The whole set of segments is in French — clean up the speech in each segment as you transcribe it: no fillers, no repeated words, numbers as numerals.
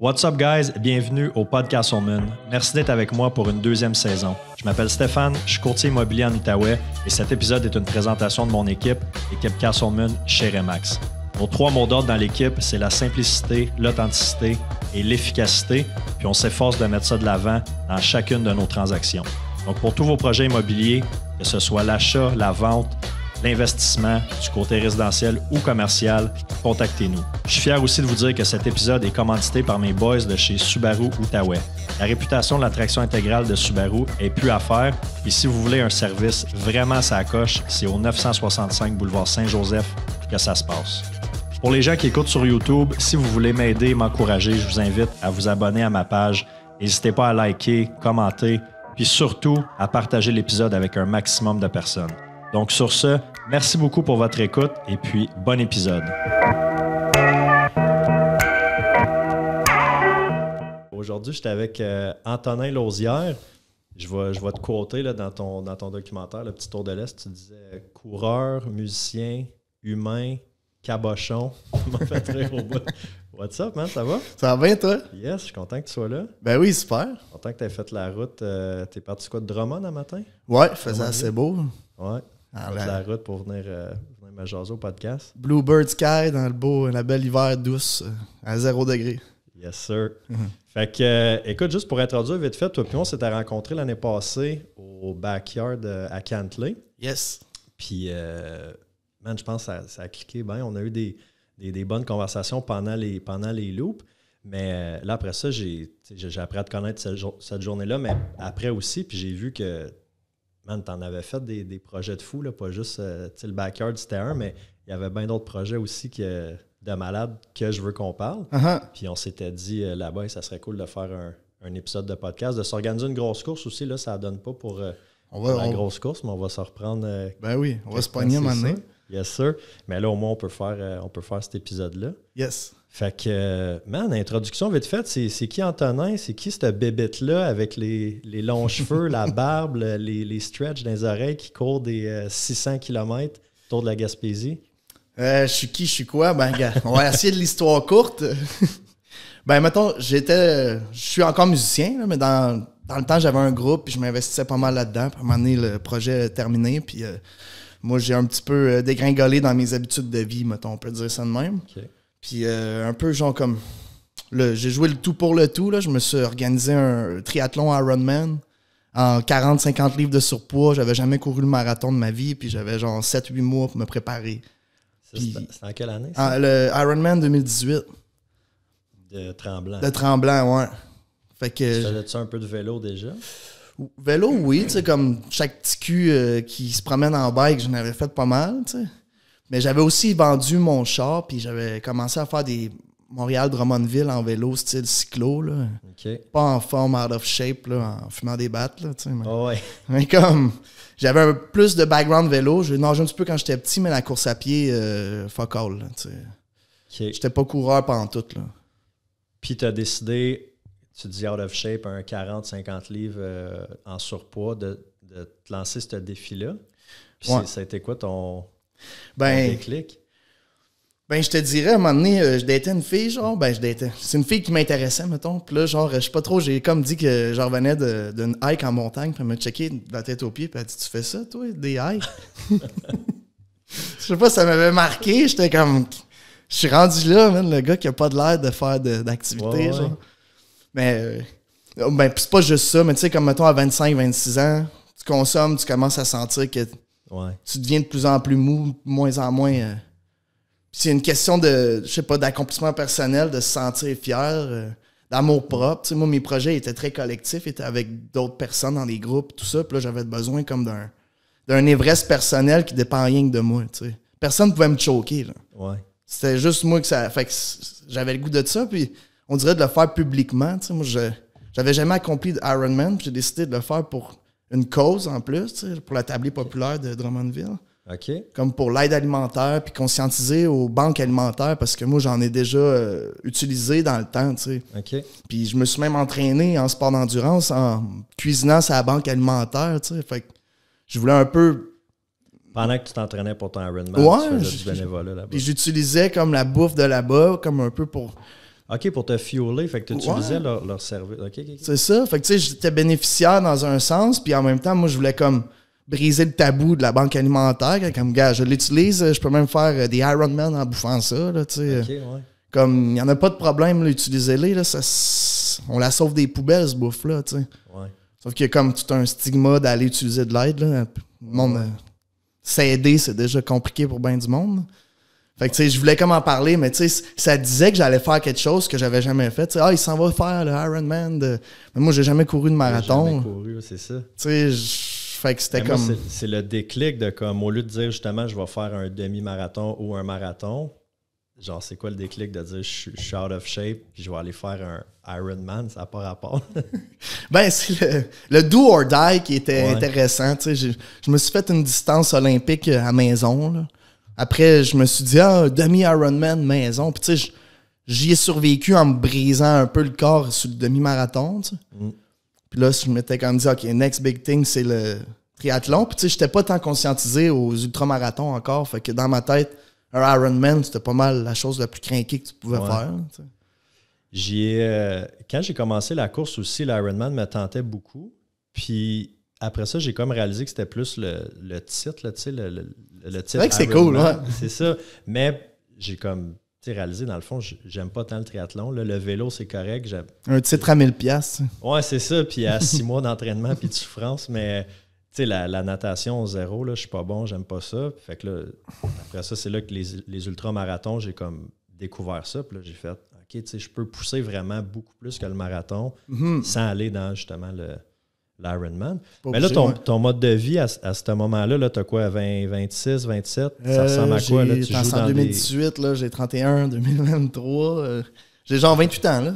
What's up guys, bienvenue au Podcast Castleman. Merci d'être avec moi pour une deuxième saison. Je m'appelle Stéphane, je suis courtier immobilier en Outaouais et cet épisode est une présentation de mon équipe Castleman chez Remax. Nos 3 mots d'ordre dans l'équipe, c'est la simplicité, l'authenticité et l'efficacité, puis on s'efforce de mettre ça de l'avant dans chacune de nos transactions. Donc pour tous vos projets immobiliers, que ce soit l'achat, la vente, l'investissement, du côté résidentiel ou commercial, contactez-nous. Je suis fier aussi de vous dire que cet épisode est commandité par mes boys de chez Subaru Outaouais. La réputation de la traction intégrale de Subaru est plus à faire et si vous voulez un service vraiment sa coche, c'est au 965 boulevard Saint-Joseph que ça se passe. Pour les gens qui écoutent sur YouTube, si vous voulez m'aider et m'encourager, je vous invite à vous abonner à ma page. N'hésitez pas à liker, commenter, puis surtout à partager l'épisode avec un maximum de personnes. Donc sur ce, merci beaucoup pour votre écoute et puis bon épisode. Aujourd'hui, j'étais avec Antonin Lauzière. Je vais te quoter là, dans ton documentaire, le petit tour de l'Est. Tu disais coureur, musicien, humain, cabochon. Ça m'a fait rire au bout. What's up, man? Ça va? Ça va bien, toi? Yes, je suis content que tu sois là. Ben oui, super. Content que tu aies fait la route. T'es parti quoi de Drummond un matin? Ouais, faisait assez beau. Ouais. La route pour venir me jaser au podcast. Bluebird Sky dans la belle hiver douce à 0 degré. Yes, sir. Fait que, écoute, juste pour introduire vite fait, toi puis on s'était rencontrés l'année passée au backyard à Cantley. Yes. Puis, man, je pense que ça a cliqué bien. On a eu des bonnes conversations pendant les loops. Mais là, après ça, j'ai appris à te connaître cette journée-là, mais après aussi, puis j'ai vu que man, t'en avais fait des projets de fou, là, pas juste le backyard, c'était un, mais il y avait bien d'autres projets aussi de malades que je veux qu'on parle. Puis on s'était dit là-bas, ça serait cool de faire un épisode de podcast, de s'organiser une grosse course aussi. Là, ça ne donne pas pour la grosse course, mais on va se reprendre. Ben oui, on va se pogner maintenant. Yes, sir. Mais là, au moins, on peut faire cet épisode-là. Yes. Fait que, man, introduction vite faite, c'est qui Antonin? C'est qui cette bébête-là avec les longs cheveux, la barbe, les stretches dans les oreilles qui court des 600 km autour de la Gaspésie? Je suis qui, je suis quoi? Ben, gars, on va essayer de l'histoire courte. Ben, mettons, je suis encore musicien, là, mais dans le temps, j'avais un groupe puis je m'investissais pas mal là-dedans. Puis à un moment donné, le projet est terminé. Puis moi, j'ai un petit peu dégringolé dans mes habitudes de vie, mettons, on peut dire ça de même. Okay. Puis un peu genre comme... j'ai joué le tout pour le tout. Là. Je me suis organisé un triathlon Ironman en 40-50 livres de surpoids. J'avais jamais couru le marathon de ma vie. Puis j'avais genre 7-8 mois pour me préparer. C'est en quelle année, ça? Le Ironman 2018. De Tremblant. De Tremblant, ouais. Fait que... Tu faisais-tu un peu de vélo déjà? Vélo, oui. Tu sais, comme chaque petit cul qui se promène en bike, j'en avais fait pas mal, tu sais. Mais j'avais aussi vendu mon char, puis j'avais commencé à faire des Montréal-Drummondville en vélo, style cyclo, là. Okay. Pas en forme, out of shape, là, en fumant des battes, là, tu sais. Ouais. Mais comme, j'avais un plus de background vélo. Je nageais un petit peu quand j'étais petit, mais la course à pied, fuck all, là, tu sais. Okay. J'étais pas coureur pantoute, là. Puis t'as décidé, tu dis out of shape, un 40-50 livres en surpoids, de te lancer ce défi-là. Puis ouais. Ça a été quoi ton déclic? Ben, je te dirais, à un moment donné, je datais une fille, genre, c'est une fille qui m'intéressait, mettons. Puis là, genre, je sais pas trop, j'ai comme dit que je revenais d'une hike en montagne, puis elle m'a checké de la tête aux pieds, puis elle a dit, tu fais ça, toi, des hikes? Je sais pas, ça m'avait marqué, j'étais comme, je suis rendu là, man, le gars qui a pas de l'air de faire d'activité, genre. Mais, ben, c'est pas juste ça, mais tu sais, comme, mettons, à 25-26 ans, tu consommes, tu commences à sentir que tu deviens de plus en plus mou, moins en moins... c'est une question de, je sais pas, d'accomplissement personnel, de se sentir fier, d'amour propre. Tu sais, moi, mes projets étaient très collectifs, étaient avec d'autres personnes dans les groupes, tout ça. Puis là, j'avais besoin comme d'un Everest personnel qui dépend rien que de moi, tu sais. Personne ne pouvait me choquer, là. Ouais. C'était juste moi que ça... Fait que j'avais le goût de ça, puis on dirait de le faire publiquement, tu sais. Moi, j'avais jamais accompli de Ironman, puis j'ai décidé de le faire pour une cause en plus, tu sais, pour la tablée populaire de Drummondville. OK. Comme pour l'aide alimentaire, puis conscientiser aux banques alimentaires, parce que moi, j'en ai déjà utilisé dans le temps, tu sais. OK. Puis je me suis même entraîné en sport d'endurance, en cuisinant sa banque alimentaire, tu sais. Fait que je voulais un peu... Pendant que tu t'entraînais pour ton Ironman, ouais, tu faisais du bénévolat là-bas. Puis j'utilisais comme la bouffe de là-bas, comme un peu pour OK, pour te fueler, fait que tu utilisais leur service. OK. C'est ça. Fait que tu sais, j'étais bénéficiaire dans un sens, puis en même temps, moi, je voulais comme briser le tabou de la banque alimentaire. Comme, gars, je l'utilise, je peux même faire des Ironman en bouffant ça, là, tu sais. OK, ouais. Comme, il n'y en a pas de problème, là, utilisez-les, là, on la sauve des poubelles, ce bouffe-là, tu sais. Ouais. Sauf qu'il y a comme tout un stigma d'aller utiliser de l'aide, là. Le monde, s'aider, c'est déjà compliqué pour bien du monde. Fait que, tu sais, je voulais comme en parler, mais tu sais, ça disait que j'allais faire quelque chose que j'avais jamais fait. Tu sais, il s'en va faire le Ironman. Mais moi, j'ai jamais couru de marathon. J'ai jamais couru, c'est ça. Tu sais, fait que c'était comme... Moi, c'est le déclic de comme, au lieu de dire justement, je vais faire un demi-marathon ou un marathon, genre, c'est quoi le déclic de dire, je suis out of shape, puis je vais aller faire un Ironman, ça n'a pas rapport. Ben, c'est le do or die qui était intéressant. Tu sais, je me suis fait une distance olympique à maison, là. Après, je me suis dit, demi-Ironman maison. Puis, tu sais, j'y ai survécu en me brisant un peu le corps sur le demi-marathon. Tu sais. Puis là, je m'étais comme dit, OK, next big thing, c'est le triathlon. Puis, tu sais, j'étais pas tant conscientisé aux ultramarathons encore. Fait que dans ma tête, un Ironman, c'était pas mal la chose la plus crinquée que tu pouvais faire. Tu sais. Quand j'ai commencé la course aussi, l'Ironman me tentait beaucoup. Puis après ça, j'ai comme réalisé que c'était plus le titre, là, tu sais, le titre. C'est vrai que c'est cool, ouais. C'est ça. Mais j'ai comme réalisé, dans le fond, j'aime pas tant le triathlon. Là, le vélo, c'est correct. Un titre à 1000$. Ouais, c'est ça. Puis à 6 mois d'entraînement puis de souffrance. Mais tu sais, la natation 0, là, je suis pas bon, j'aime pas ça. Fait que là, après ça, c'est là que les ultramarathons, j'ai comme découvert ça. Puis là, j'ai fait, OK, tu sais, je peux pousser vraiment beaucoup plus que le marathon sans aller dans justement l'Ironman. Mais là, ton mode de vie à ce moment-là, -là, tu as quoi, 26, 27? Ça ressemble à quoi? Là, tu joues en 2018, là, j'ai 31, 2023. J'ai genre 28 ans. Là.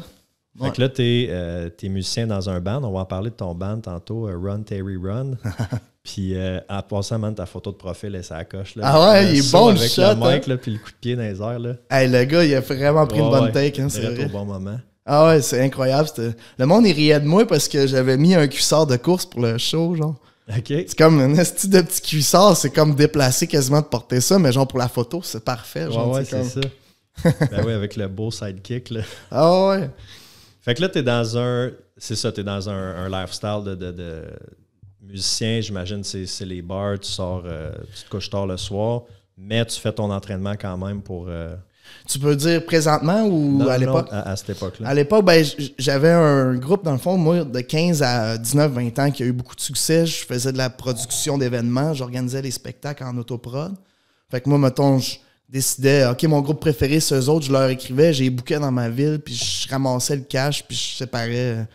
Fait que là, t'es musicien dans un band. On va en parler de ton band tantôt, Run Terry Run. Puis en passant, man, ta photo de profil, et ça coche. Là, ah ouais, il est bon le shot. Avec le mic, là, puis le coup de pied dans les airs. Là. Hey, le gars, il a vraiment pris une bonne take. Hein, c'est vrai. Au bon moment. Ah ouais, c'est incroyable. Le monde, il riait de moi parce que j'avais mis un cuissard de course pour le show, genre. OK. C'est comme un esti de petit cuissard, c'est comme déplacé quasiment de porter ça, mais genre pour la photo, c'est parfait. Genre, ouais, c'est ça. Ben oui, avec le beau sidekick, là. Ah ouais. Fait que là, t'es dans un... C'est ça, t'es dans un lifestyle de musicien. J'imagine c'est les bars, tu sors, tu te couches tard le soir, mais tu fais ton entraînement quand même pour... Tu peux dire présentement ou non, à l'époque? À cette époque-là. À l'époque, ben, j'avais un groupe, dans le fond, moi, de 15 à 19, 20 ans qui a eu beaucoup de succès. Je faisais de la production d'événements, j'organisais les spectacles en autoprod. Fait que moi, mettons, je décidais, OK, mon groupe préféré, c'est eux autres, je leur écrivais, j'ai booké dans ma ville, puis je ramassais le cash, puis je séparais.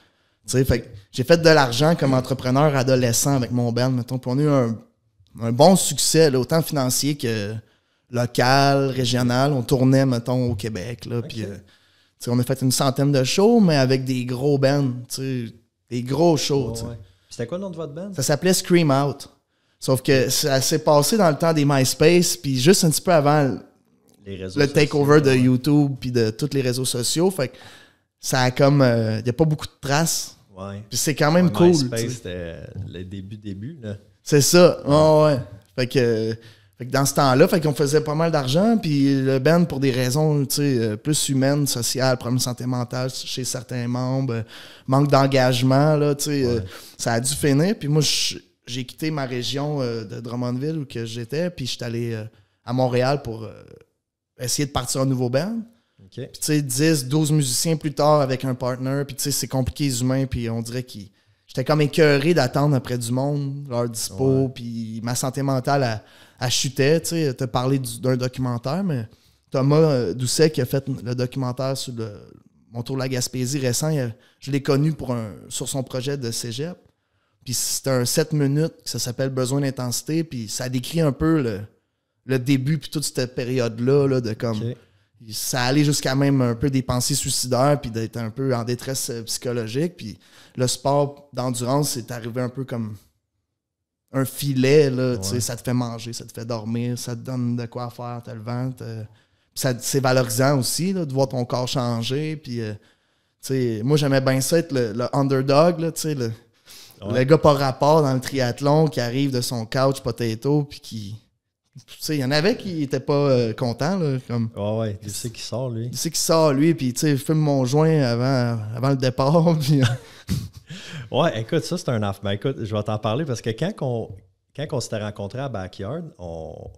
Tu sais, fait que j'ai fait de l'argent comme entrepreneur adolescent avec mon band, mettons. Puis on a eu un bon succès, là, autant financier que local, régional. On tournait, mettons, au Québec. Là, okay. Puis, on a fait une centaine de shows, mais avec des gros bands. Des gros shows. Oh, ouais. C'était quoi le nom de votre band? Ça s'appelait Scream Out. Sauf que ça s'est passé dans le temps des MySpace, puis juste un petit peu avant le takeover de YouTube, puis de tous les réseaux sociaux. Fait que ça a comme... Il n'y a pas beaucoup de traces. Ouais. Puis c'est quand même cool. MySpace, c'était le début, là. C'est ça. Ouais. Fait que dans ce temps-là, fait qu'on faisait pas mal d'argent, puis le band, pour des raisons plus humaines, sociales, problèmes de santé mentale chez certains membres, manque d'engagement, là, ça a dû finir. Puis moi, j'ai quitté ma région de Drummondville où que j'étais, puis j'étais allé à Montréal pour essayer de partir un nouveau band. Okay. Puis 10, 12 musiciens plus tard avec un partner, puis c'est compliqué les humains, puis on dirait j'étais comme écœuré d'attendre après du monde, leur dispo, puis ma santé mentale elle chutait. Tu sais, t'as parlé d'un documentaire, mais Thomas Doucet qui a fait le documentaire sur mon tour de la Gaspésie récent, je l'ai connu sur son projet de cégep. Puis c'était un 7 minutes, ça s'appelle Besoin d'intensité, puis ça décrit un peu le début, puis toute cette période-là, là, de comme... Okay. Ça allait jusqu'à même un peu des pensées suicidaires, puis d'être un peu en détresse psychologique. Puis le sport d'endurance, c'est arrivé un peu comme un filet, là, ça te fait manger, ça te fait dormir, ça te donne de quoi faire, t'as le ventre. C'est valorisant aussi, là, de voir ton corps changer. Puis, moi, j'aimais bien ça être le underdog, là, le gars par rapport dans le triathlon qui arrive de son couch potato, puis qui il y en avait qui n'étaient pas contents. Là, comme, ouais, il sait qu'il sort, lui. Il sait qu'il sort, lui, puis je fume mon joint avant le départ. Puis, ouais, écoute, ça, c'est un affaire. Ben, écoute, je vais t'en parler parce que quand on s'était rencontrés à Backyard, on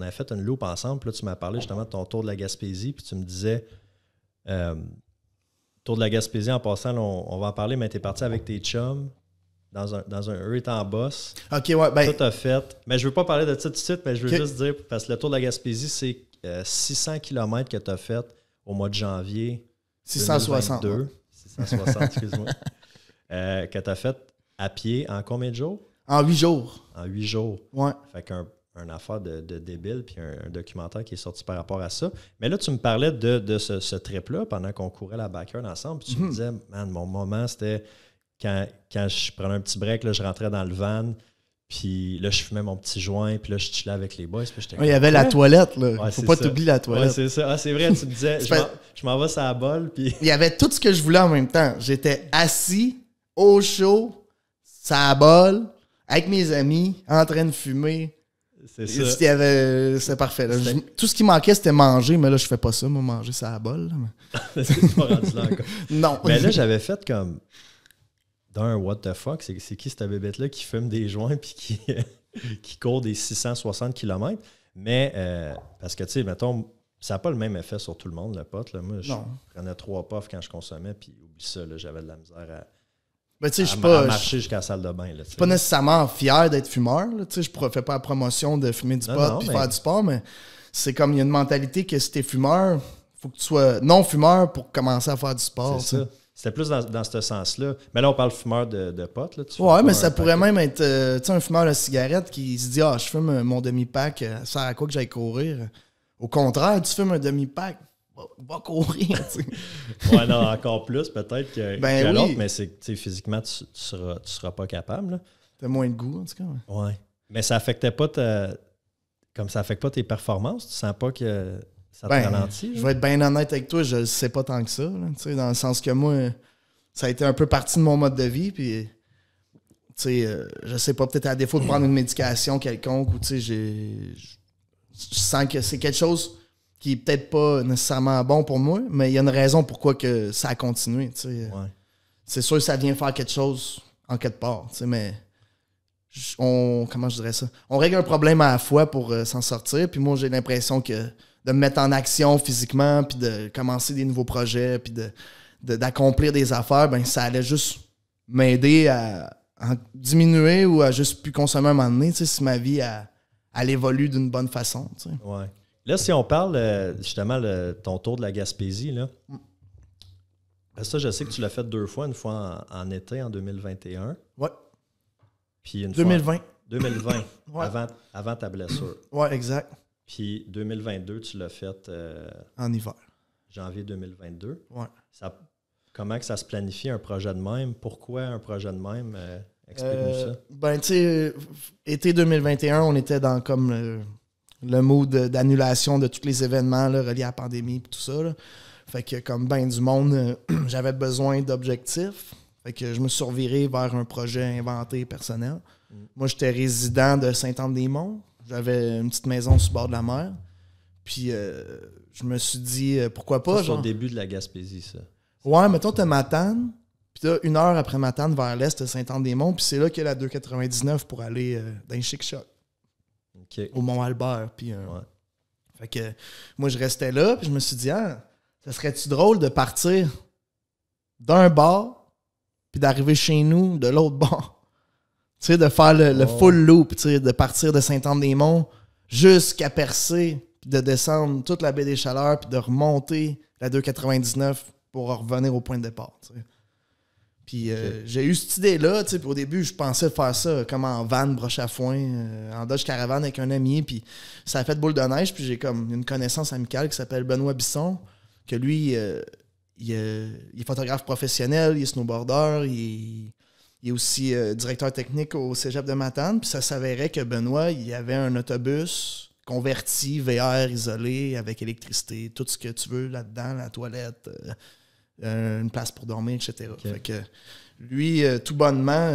avait fait une loupe ensemble. Puis là, tu m'as parlé justement de ton tour de la Gaspésie. Puis tu me disais, tour de la Gaspésie, en passant, là, on va en parler, mais tu es parti avec tes chums. Eux étaient en boss. OK, ouais. Ben, tout a fait. Mais je veux pas parler de ça tout de suite, mais je veux juste dire, parce que le Tour de la Gaspésie, c'est 600 km que tu as fait au mois de janvier 660. 2022. 660, excuse-moi. Que tu as fait à pied en combien de jours? En 8 jours. En 8 jours. Ouais. Fait qu'un affaire de débile, puis un documentaire qui est sorti par rapport à ça. Mais là, tu me parlais de ce trip-là pendant qu'on courait la Backyard ensemble, puis tu me disais, man, mon moment, c'était... Quand je prenais un petit break, là, je rentrais dans le van, puis là, je fumais mon petit joint, puis là, je chillais avec les boys. Puis il y avait la toilette, là. Ouais, faut pas t'oublier la toilette. Ouais, c'est ça. Ah, c'est vrai, tu me disais, je m'en vais sur la bolle, puis... Il y avait tout ce que je voulais en même temps. J'étais assis, au chaud, sur la bolle, avec mes amis, en train de fumer. C'est ça. C'est parfait. Là. Tout ce qui manquait, c'était manger, mais là, je fais pas ça, moi, manger sur la bolle. Est-ce que tu m'as rendu là encore? Non. Mais là, j'avais fait comme... what the fuck, c'est qui cette bébête-là qui fume des joints puis qui court des 660 km? Mais, parce que, tu sais, mettons, ça n'a pas le même effet sur tout le monde, le pot. Là. Moi, je prenais 3 puffs quand je consommais, puis oublie ça, j'avais de la misère à marcher jusqu'à la salle de bain. Je suis pas nécessairement fier d'être fumeur. Là, je ne fais pas la promotion de fumer du pot et faire du sport, mais c'est comme il y a une mentalité que si tu es fumeur, il faut que tu sois non-fumeur pour commencer à faire du sport. C'est ça. C'était plus dans ce sens-là. Mais là, on parle fumeur de potes. Là, ouais, mais ça pourrait même être un fumeur de cigarette qui se dit « Ah, je fume mon demi-pack, ça sert à quoi que j'aille courir? » Au contraire, tu fumes un demi-pack, va courir. Ouais, non, encore plus peut-être que l'autre, mais c'est physiquement, tu seras pas capable. T'as moins de goût, en tout cas. Ouais. Mais ça affectait pas comme ça affecte pas tes performances, tu sens pas que ça te ralentit? Je vais être bien honnête avec toi, je le sais pas tant que ça. Là, dans le sens que moi, ça a été un peu partie de mon mode de vie. Puis, je sais pas, peut-être à défaut de prendre une médication quelconque, ou je sens que c'est quelque chose qui est peut-être pas nécessairement bon pour moi, mais il y a une raison pourquoi que ça a continué. Ouais. C'est sûr que ça vient faire quelque chose en quelque part, mais comment je dirais ça? On règle un problème à la fois pour s'en sortir, puis moi j'ai l'impression que de me mettre en action physiquement, puis de commencer des nouveaux projets, puis d'accomplir des affaires, ben ça allait juste m'aider à diminuer ou à juste plus consommer un moment donné, si ma vie elle évolue d'une bonne façon. Ouais. Là, si on parle justement de ton tour de la Gaspésie, là, ça, je sais que tu l'as fait 2 fois, une fois en été, en 2021. Ouais. Puis une 2020. fois 2020, ouais. avant ta blessure. Ouais, exact. Puis 2022, tu l'as fait... en hiver. Janvier 2022. Ouais. Comment que ça se planifie, un projet de même? Pourquoi un projet de même? Explique-nous ça. Ben, tu sais, été 2021, on était dans comme le mood d'annulation de tous les événements là, reliés à la pandémie et tout ça. Là. Fait que comme ben du monde, j'avais besoin d'objectifs. Fait que je me suis reviré vers un projet inventé personnel. Moi, j'étais résident de Saint-Anne-des-Monts. J'avais une petite maison sur le bord de la mer. Puis je me suis dit, pourquoi pas? C'est au début de la Gaspésie, ça. Ouais, mettons, t'as Matane. Puis là, 1 heure après Matane, vers l'est, t'as Saint-Anne-des-Monts. Puis c'est là qu'il y a la 299 pour aller dans les Chic-Chocs. Okay. Au Mont-Albert. Puis, ouais. Fait que moi, je restais là. Puis je me suis dit, ça serait-tu drôle de partir d'un bar puis d'arriver chez nous de l'autre bar? Tu sais, de faire le full loop, tu sais, de partir de Saint-Anne-des-Monts jusqu'à Percé, puis de descendre toute la baie des Chaleurs, puis de remonter la 299 pour revenir au point de départ. Tu sais. Puis j'ai eu cette idée-là, tu sais, puis au début, je pensais faire ça comme en van, broche à foin, en Dodge Caravane avec un ami, puis ça a fait boule de neige, puis j'ai comme une connaissance amicale qui s'appelle Benoît Bisson, que lui, il est photographe professionnel, il est snowboarder, il est aussi directeur technique au Cégep de Matane, puis ça s'avérait que Benoît, il avait un autobus converti, VR, isolé, avec électricité, tout ce que tu veux là-dedans, la toilette, une place pour dormir, etc. Okay. Fait que lui, tout bonnement,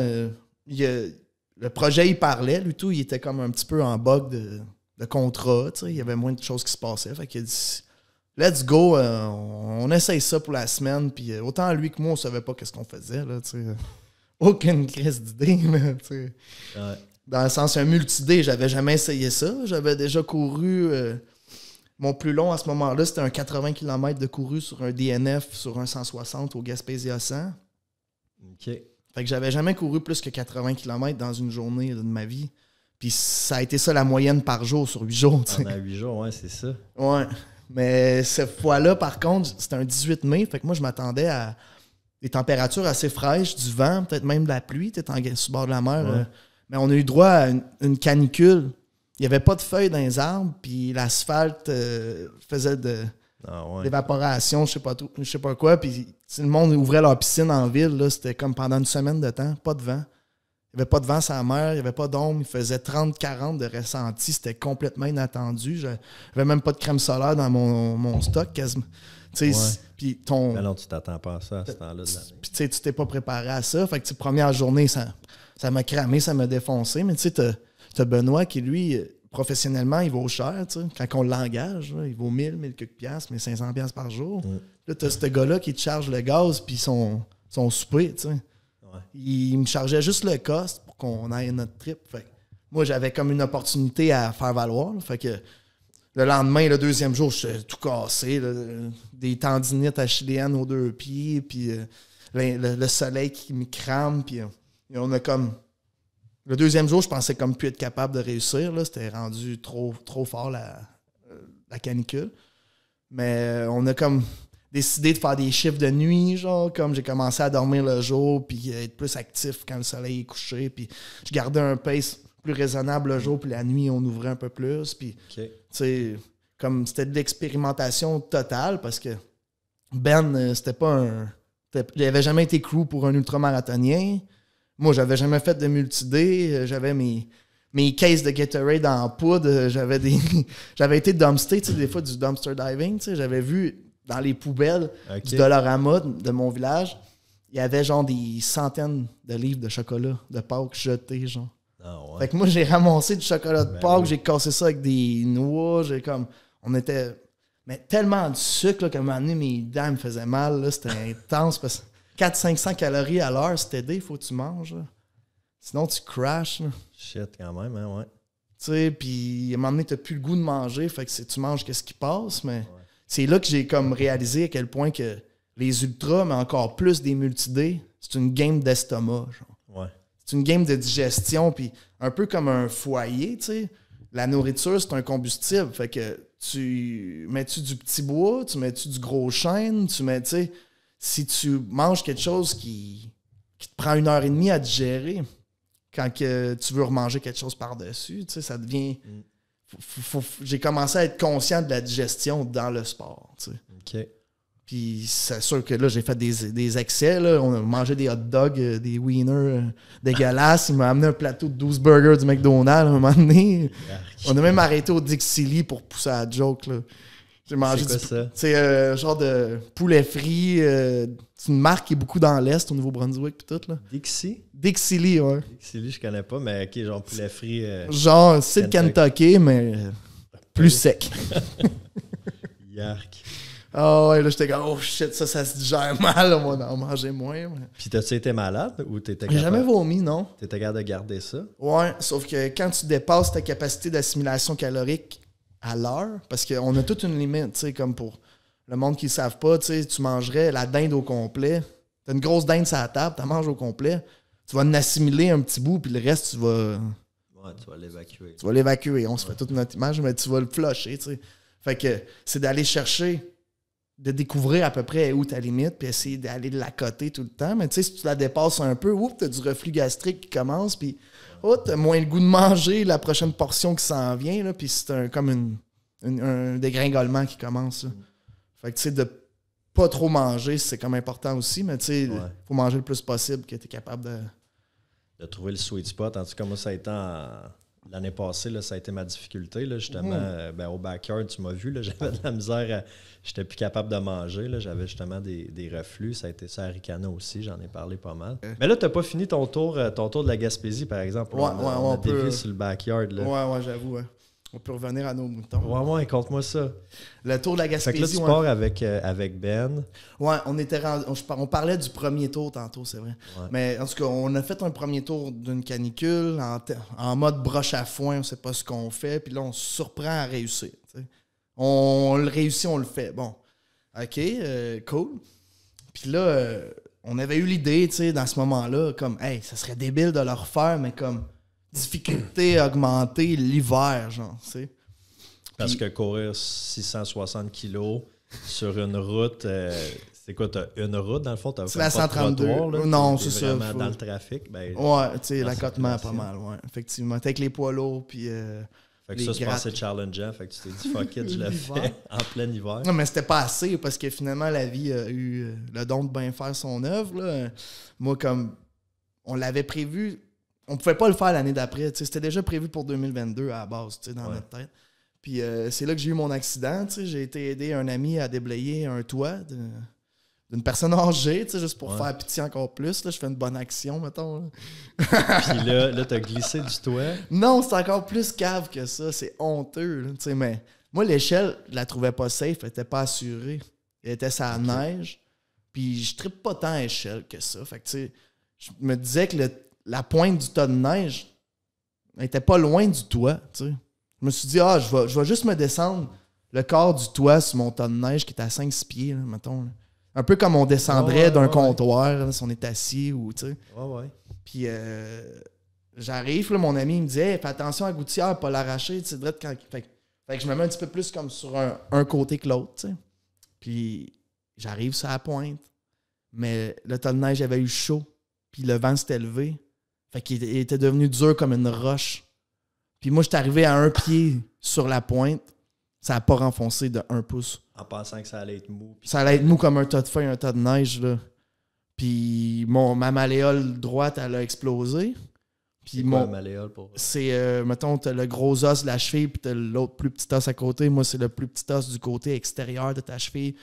le projet, il parlait, lui tout, il était comme un petit peu en bug contrat, tu sais, il y avait moins de choses qui se passaient. Fait qu'il a dit « Let's go, on essaye ça pour la semaine. » Puis autant lui que moi, on savait pas qu'est-ce qu'on faisait, là, tu sais. Aucune crise d'idée, mais tu sais. Ouais. Dans le sens, un multi-day, j'avais jamais essayé ça. J'avais déjà couru... mon plus long à ce moment-là, c'était un 80 km de couru sur un DNF sur un 160 au Gaspésia 100. OK. Fait que j'avais jamais couru plus que 80 km dans une journée de ma vie. Puis ça a été ça la moyenne par jour sur 8 jours. T'sais. Pendant 8 jours, ouais, c'est ça. Ouais. Mais cette fois-là, par contre, c'était un 18 mai. Fait que moi, je m'attendais à des températures assez fraîches, du vent, peut-être même de la pluie. T'es sur le bord de la mer. Ouais. Mais on a eu droit à une canicule. Il n'y avait pas de feuilles dans les arbres, puis l'asphalte faisait de l'évaporation, je sais pas quoi. Puis si le monde ouvrait leur piscine en ville, là, c'était comme pendant une semaine de temps, pas de vent. Il n'y avait pas de vent sur la mer, il n'y avait pas d'ombre, il faisait 30-40 de ressenti, c'était complètement inattendu. J'avais même pas de crème solaire dans mon stock quasiment. Ouais. Puis ton... Mais non, tu t'attends pas à ça à ce temps-là de l'année. Puis tu t'es pas préparé à ça. Fait que première journée, ça m'a cramé, ça m'a défoncé. Mais tu sais, t'as Benoît qui, lui, professionnellement, il vaut cher. T'sais. Quand on l'engage, là, il vaut 1000 quelques piastres, mais 500 piastres par jour. Là, t'as ce gars-là qui te charge le gaz puis son souper. T'sais. Ouais. Il me chargeait juste le cost pour qu'on aille notre trip. Fait que moi, j'avais comme une opportunité à faire valoir. Là. Fait que le lendemain, le deuxième jour, j'étais tout cassé. Là, des tendinites achilléennes aux 2 pieds, puis le soleil qui me crame. Puis on a comme... Le deuxième jour, je pensais comme plus être capable de réussir. Là. C'était rendu trop fort la canicule. Mais on a comme décidé de faire des chiffres de nuit, genre, comme j'ai commencé à dormir le jour, puis être plus actif quand le soleil est couché. Puis je gardais un pace plus raisonnable le jour, puis la nuit, on ouvrait un peu plus. Puis, tu sais, comme c'était de l'expérimentation totale, parce que Ben, c'était pas un... Il n'avait jamais été crew pour un ultramarathonien. Moi, j'avais jamais fait de multi-day. J'avais mes cases de Gatorade en poudre. J'avais été dumpster, tu sais, des fois du dumpster diving. Tu sais, j'avais vu dans les poubelles du Dollarama de mon village, il y avait genre des centaines de livres de chocolat de Pâques jetés, genre. Ah ouais. Fait que moi, j'ai ramassé du chocolat de Pâques, j'ai cassé ça avec des noix. On était... Mais tellement de sucre là, qu'à un moment donné, mes dents me faisaient mal. Là, c'était intense parce que 400-500 calories à l'heure, c'était il faut que tu manges. Là. Sinon, tu crashes. Là. Shit, quand même, hein, ouais. Tu sais, puis à un moment donné, t'as plus le goût de manger. Fait que tu manges qu'est-ce qui passe. Mais c'est là que j'ai comme réalisé à quel point que les ultras, mais encore plus des multi-day, c'est une game d'estomac. Genre. Ouais. C'est une game de digestion. Puis un peu comme un foyer, tu sais. La nourriture, c'est un combustible. Fait que tu mets-tu du petit bois, tu mets-tu du gros chêne, tu mets, tu sais, si tu manges quelque chose qui te prend 1h30 à digérer, quand que tu veux remanger quelque chose par-dessus, tu sais, ça devient... j'ai commencé à être conscient de la digestion dans le sport, tu sais. OK. Puis c'est sûr que là, j'ai fait des excès, là. On a mangé des hot dogs, des wieners dégueulasses. Il m'a amené un plateau de 12 burgers du McDonald's à un moment donné. On a même arrêté au Dixie Lee pour pousser à la joke, là. J'ai mangé c'est genre de poulet frit. C'est une marque qui est beaucoup dans l'Est, au Nouveau-Brunswick et tout, là. Dixie? Dixie Lee, ouais. Dixie Lee, je connais pas, mais OK, genre poulet frit. Genre, c'est le Kentucky, mais plus sec. Yark. Ah ouais, là, j'étais comme, oh shit, ça se digère mal, on va en manger moins. Mais... Puis t'as-tu été malade ou t'étais capable? J'ai jamais vomi, non. T'étais capable de garder ça? Ouais, sauf que quand tu dépasses ta capacité d'assimilation calorique à l'heure, parce qu'on a toute une limite, tu sais, comme pour le monde qui ne savent pas, tu sais, tu mangerais la dinde au complet. T'as une grosse dinde sur la table, tu la manges au complet. Tu vas en assimiler un petit bout, puis le reste, tu vas... Ouais, tu vas l'évacuer. Tu vas l'évacuer, on se fait toute notre image, mais tu vas le flusher, tu sais. Fait que c'est d'aller chercher... de découvrir à peu près où ta limite, puis essayer d'aller de la coter tout le temps. Mais tu sais, si tu la dépasses un peu, t'as du reflux gastrique qui commence, puis t'as moins le goût de manger la prochaine portion qui s'en vient, là, puis c'est comme un dégringolement qui commence. Là. Fait que tu sais, de pas trop manger, c'est comme important aussi, mais tu sais, faut manger le plus possible que tu es capable de trouver le sweet spot. En tout cas, moi, ça a été l'année passée, là, ça a été ma difficulté. Là, justement, au backyard, tu m'as vu, là, j'avais de la misère. J'étais plus capable de manger. Là, j'avais justement des reflux. Ça a été ça à Ricana aussi. J'en ai parlé pas mal. Mais là, tu n'as pas fini ton tour de la Gaspésie, par exemple. On a dévié sur le backyard. Là. Ouais, j'avoue. On peut revenir à nos moutons. Ouais, compte-moi ça. Le tour de la Gaspésie. Fait que là, tu pars avec Ben. Ouais, on parlait du premier tour tantôt, c'est vrai. Ouais. Mais en tout cas, on a fait un premier tour d'une canicule en mode broche à foin, on sait pas ce qu'on fait, puis là, on se surprend à réussir. T'sais. On le réussit, on le fait. Bon, OK, cool. Puis là, on avait eu l'idée, tu sais, dans ce moment-là, comme, hey, ça serait débile de le refaire, mais comme difficulté augmentée l'hiver, genre, tu sais. Parce que courir 660 kilos sur une route, c'est quoi, t'as une route dans le fond? C'est la 132. Là, non, c'est ça. Vraiment dans le trafic. Ben, ouais, tu sais, l'accotement pas mal, ouais, effectivement. T'es avec les poids lourds, puis... fait que ça, c'est passé challengeant. Fait que tu t'es dit, fuck it, je le fais en plein hiver. Non, mais c'était pas assez, parce que finalement, la vie a eu le don de bien faire son œuvre, là. Moi, comme on l'avait prévu... On pouvait pas le faire l'année d'après. C'était déjà prévu pour 2022 à la base, dans notre tête. Puis c'est là que j'ai eu mon accident. J'ai été aider un ami à déblayer un toit d'une personne âgée, juste pour faire pitié encore plus. Là, je fais une bonne action, mettons. Puis là t'as glissé du toit. Non, c'est encore plus cave que ça. C'est honteux. Là, mais moi, l'échelle, je la trouvais pas safe. Elle était pas assurée. Elle était sa neige. Puis je trippe pas tant à échelle que ça. Fait que je me disais que la pointe du tas de neige n'était pas loin du toit. T'sais. Je me suis dit, je vais juste me descendre le corps du toit sur mon tas de neige qui est à 5-6 pieds, là, mettons. Là. Un peu comme on descendrait d'un comptoir, là, si on est assis ou, tu sais. Ouais. Puis j'arrive, là, mon ami il me dit, hey, fais attention à la gouttière, pas l'arracher, tu sais, quand... Fait que je me mets un petit peu plus comme sur un côté que l'autre, tu sais. Puis j'arrive sur la pointe, mais le tas de neige avait eu chaud, puis le vent s'était levé. Fait qu'il était devenu dur comme une roche. Puis moi, j'étais arrivé à 1 pied sur la pointe. Ça n'a pas renfoncé de 1 pouce. En pensant que ça allait être mou. Ça allait être mou comme un tas de feuilles, un tas de neige. Là. Puis ma malléole droite, elle a explosé. Puis c'est quoi la malléole pour... C'est, mettons, t'as le gros os de la cheville, puis t'as l'autre plus petit os à côté. Moi, c'est le plus petit os du côté extérieur de ta cheville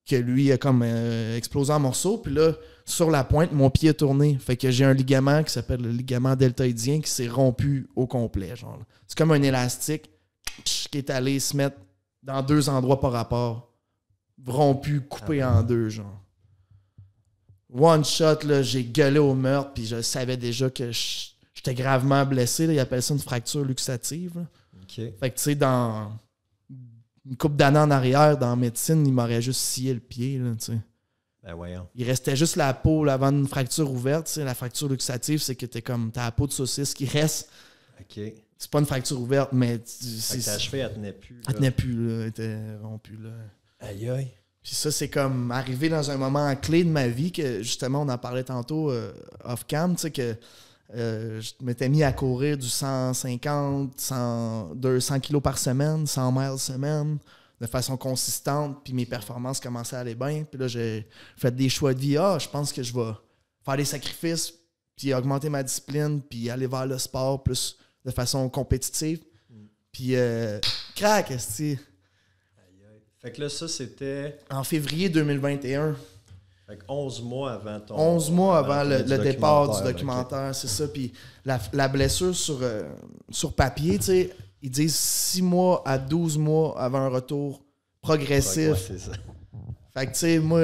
que lui a comme explosé en morceaux. Puis là, sur la pointe, mon pied a tourné. Fait que j'ai un ligament qui s'appelle le ligament deltoïdien qui s'est rompu au complet. Genre. C'est comme un élastique qui est allé se mettre dans 2 endroits par rapport. Rompu, coupé en 2, genre. One shot, là, j'ai gueulé au meurtre, puis je savais déjà que j'étais gravement blessé. Là. Ils appellent ça une fracture luxative. Là. Okay. Fait que tu sais, dans une couple d'années en arrière, dans la médecine, il m'aurait juste scié le pied, là, tu sais. Ben voyons. Il restait juste la peau là, avant une fracture ouverte. Tu sais. La fracture luxative, c'est que t'as la peau de saucisse qui reste. OK. C'est pas une fracture ouverte, mais... ta cheville, elle tenait plus. Là. Elle tenait plus, là. Elle était rompue, là. Aïe, aïe. Puis ça, c'est comme arrivé dans un moment clé de ma vie que, justement, on en parlait tantôt off-cam, tu sais, que je m'étais mis à courir du 150, 200 kilos par semaine, 100 miles semaine, de façon consistante, puis mes performances commençaient à aller bien. Puis là, j'ai fait des choix de vie. Je pense que je vais faire des sacrifices, puis augmenter ma discipline, puis aller vers le sport plus de façon compétitive. Puis, crac, esti. Fait que là, ça, c'était... En février 2021. Fait que 11 mois avant ton... 11 mois avant le départ du documentaire, okay. C'est ça. Puis la blessure sur papier, tu sais, ils disent 6 mois à 12 mois avant un retour progressif. Ouais, c'est ça. Fait que, tu sais, moi,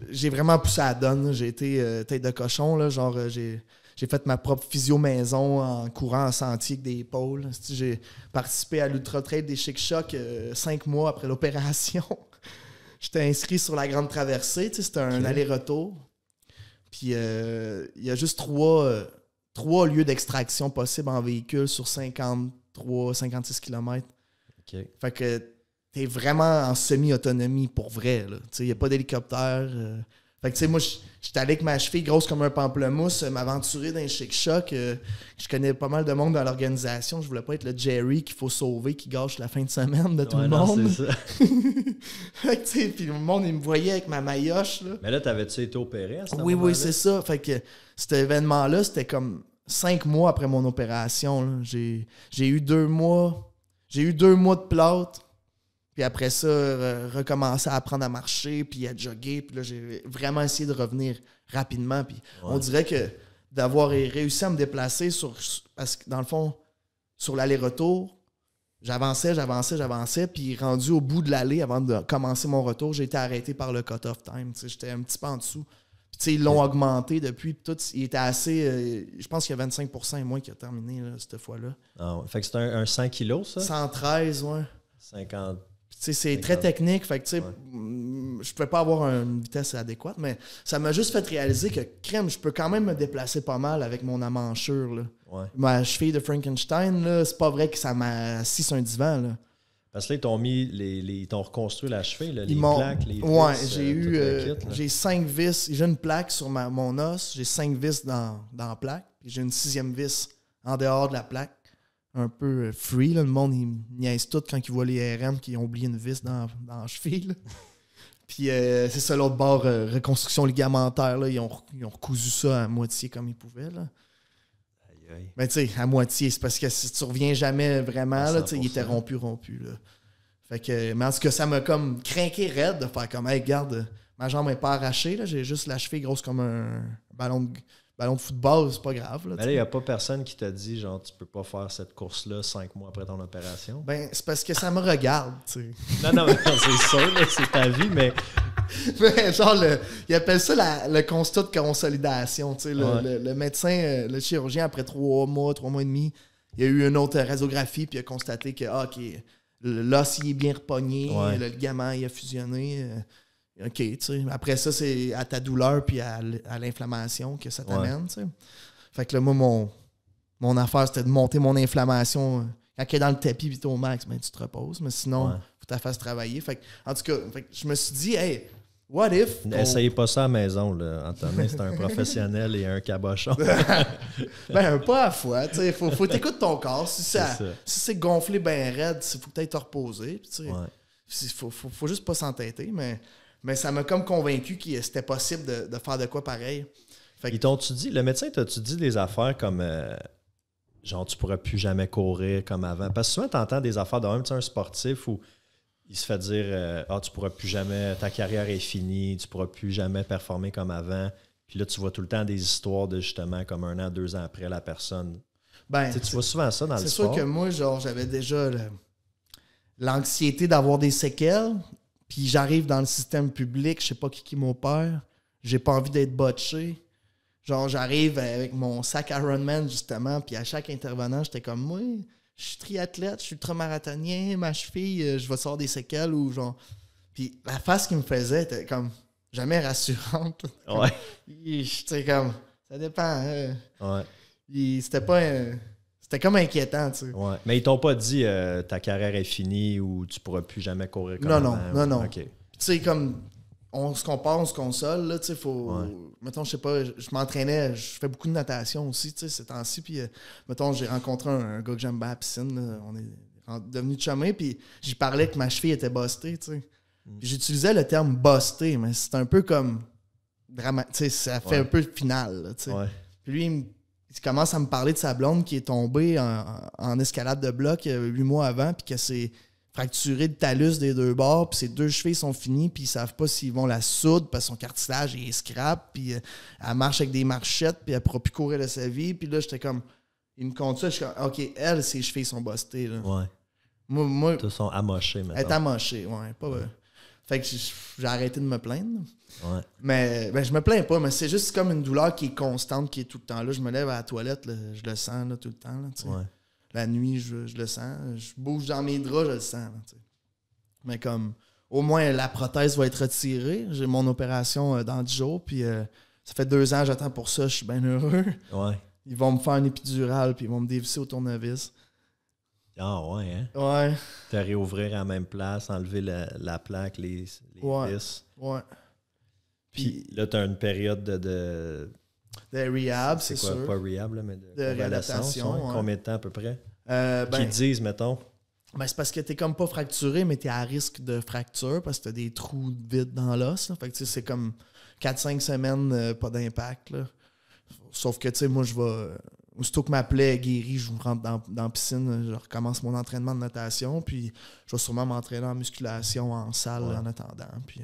j'ai vraiment poussé à la donne. J'ai été tête de cochon, là. Genre, j'ai fait ma propre physio maison en courant en sentier avec des épaules. J'ai participé à l'Ultra Trail des Chic-Chocs 5 mois après l'opération. J'étais inscrit sur la Grande Traversée. C'était un aller-retour. Puis il y a juste 3 lieux d'extraction possibles en véhicule sur 56 km. Okay. Fait que t'es vraiment en semi-autonomie pour vrai. Il n'y a pas d'hélicoptère. Fait que tu sais, moi, j'étais allé avec ma cheville grosse comme un pamplemousse, m'aventurer dans les Chic-Chocs. Je connais pas mal de monde dans l'organisation. Je voulais pas être le Jerry qu'il faut sauver, qui gâche la fin de semaine de tout le monde. C'est ça. Fait que tu sais, puis le monde, il me voyait avec ma maillotche. Là. Mais là, t'avais-tu été opéré à ce moment-là? Oui, c'est ça. Fait que cet événement-là, c'était comme 5 mois après mon opération. Là. J'ai eu 2 mois. J'ai eu 2 mois de plâtre. Puis après ça, recommencer à apprendre à marcher, puis à jogger. Puis là, j'ai vraiment essayé de revenir rapidement. Puis on dirait que d'avoir réussi à me déplacer parce que dans le fond, sur l'aller-retour, J'avançais, puis rendu au bout de l'allée, avant de commencer mon retour, j'ai été arrêté par le cut-off time. T'sais, j'étais un petit peu en dessous. Puis ils l'ont augmenté depuis, puis tout, il était assez... je pense qu'il y a 25% et moins qui a terminé là, cette fois-là. Ah ouais. Fait que c'est un 100 kilos, ça? 113, ouais. 50. C'est 50. Très technique, fait que je pouvais pas avoir une vitesse adéquate, mais ça m'a juste fait réaliser que, crème, je peux quand même me déplacer pas mal avec mon amanchure. Là. Ouais. Ma cheville de Frankenstein, là, c'est pas vrai que ça m'a assis sur un divan. Là. Parce que là, ils t'ont reconstruit la cheville, là, les plaques, les vis. Ouais, j'ai 5 vis. J'ai une plaque sur mon os, j'ai 5 vis dans la plaque, puis j'ai une 6e vis en dehors de la plaque. Un peu free, là. Le monde, ils niaisent tout quand ils voient les RM qui ont oublié une vis dans la cheville. Là. Puis c'est ça, l'autre bord, reconstruction ligamentaire, là, ils ont recousu ça à moitié comme ils pouvaient. Là. Aïe, aïe. Mais tu sais, à moitié, c'est parce que si tu reviens jamais vraiment, là, il était rompu. Là. Fait que, mais en tout cas, ça m'a comme craqué raide de faire comme, hey, regarde, ma jambe n'est pas arrachée, là, j'ai juste la cheville grosse comme un ballon de football, c'est pas grave. Là, mais là, il n'y a pas personne qui t'a dit, genre, tu peux pas faire cette course-là 5 mois après ton opération. Ben, c'est parce que ça me regarde, tu sais. Non, c'est sûr, là, c'est ta vie, mais... Mais genre, ils appellent ça le constat de consolidation, tu sais. Le médecin, le chirurgien, après 3 mois et demi, il y a eu une autre radiographie, puis il a constaté que, OK, l'os, il est bien repogné, le ligament, il a fusionné... OK, tu sais. Après ça, c'est à ta douleur puis à l'inflammation que ça t'amène, tu sais. Fait que là, moi, mon affaire, c'était de monter mon inflammation. Quand elle est dans le tapis vite au max, ben, tu te reposes. Mais sinon, faut que tu la fasses travailler. Fait que, en tout cas, je me suis dit, hey, what if... N'essayez pas ça à la maison, là. Antonin, c'est un professionnel et un cabochon. Ben, pas à la fois, tu sais. Faut t'écouter ton corps. Si c'est gonflé ben raide, il faut peut-être te reposer. Tu sais. Faut juste pas s'entêter, mais ça m'a comme convaincu que c'était possible de faire de quoi pareil. Ils t'ont-tu dit, le médecin t'a-tu dit des affaires comme genre tu pourras plus jamais courir comme avant? Parce que souvent tu entends des affaires de même, tu sais, un sportif où il se fait dire tu pourras plus jamais, ta carrière est finie, tu pourras plus jamais performer comme avant. Puis là, tu vois tout le temps des histoires de justement comme 1 an, 2 ans après la personne. Ben, tu vois souvent ça dans le sport. C'est sûr que moi, genre, j'avais déjà l'anxiété d'avoir des séquelles. Puis j'arrive dans le système public, je sais pas qui m'opère, j'ai pas envie d'être botché. Genre, j'arrive avec mon sac Ironman, justement, puis à chaque intervenant, j'étais comme, moi, je suis triathlète, je suis ultramarathonien, ma cheville, je vais sortir des séquelles ou genre... Puis la face qu'il me faisait était comme jamais rassurante. Ouais. J'étais comme, ça dépend. Ouais. C'était pas... C'était comme inquiétant, tu sais. Ouais. Mais ils t'ont pas dit ta carrière est finie ou tu pourras plus jamais courir comme avant? Non. OK. Tu sais, comme on se compare, on se console, là, tu sais, faut... Mettons, je sais pas, je m'entraînais, je fais beaucoup de natation aussi, tu sais, ces temps-ci, puis mettons, j'ai rencontré un gars que j'aime bien à la piscine, là, on est devenus chumés, puis j'y parlais que ma cheville était bustée, tu sais. Puis j'utilisais le terme « busté », mais c'est un peu comme... tu sais, ça fait un peu final, là, tu sais. Ouais. Puis lui, il commence à me parler de sa blonde qui est tombée en escalade de bloc 8 mois avant, puis que c'est fracturé de talus des 2 bords, puis ses 2 chevilles sont finies, puis ils savent pas s'ils vont la soudre, parce que son cartilage est scrap, puis elle marche avec des marchettes, puis elle pourra plus courir de sa vie. Puis là, j'étais comme... Il me compte ça, je suis comme, OK, elle, ses chevilles sont bustées, là. Ouais. Moi ils sont amochés, maintenant. Elle est amochée, ouais. Pas vrai. Fait que j'ai arrêté de me plaindre. Ouais. Mais je me plains pas, mais c'est juste comme une douleur qui est constante, qui est tout le temps là. Je me lève à la toilette, là, je le sens là, tout le temps. Là, ouais. La nuit, je le sens. Je bouge dans mes draps, je le sens. Là, mais comme, au moins, la prothèse va être retirée. J'ai mon opération dans 10 jours, puis ça fait 2 ans, j'attends pour ça, je suis bien heureux. Ouais. Ils vont me faire une épidurale, puis ils vont me dévisser au tournevis. Ah ouais, hein? Ouais. Te réouvrir à la même place, enlever la plaque, les vis. Ouais. Puis là, tu as une période de rehab, c'est c'est quoi, sûr. Pas rehab, là, mais de réadaptation. Ouais. Combien de temps à peu près? Qu'ils te disent, mettons? Ben, c'est parce que t'es comme pas fracturé, mais t'es à risque de fracture parce que t'as des trous vides dans l'os. Fait que tu sais, c'est comme 4-5 semaines, pas d'impact. Là. Sauf que tu sais, moi, je vais... Aussitôt que ma plaie est guérie, je rentre dans la piscine, je recommence mon entraînement de natation, puis je vais sûrement m'entraîner en musculation, en salle en attendant. Puis,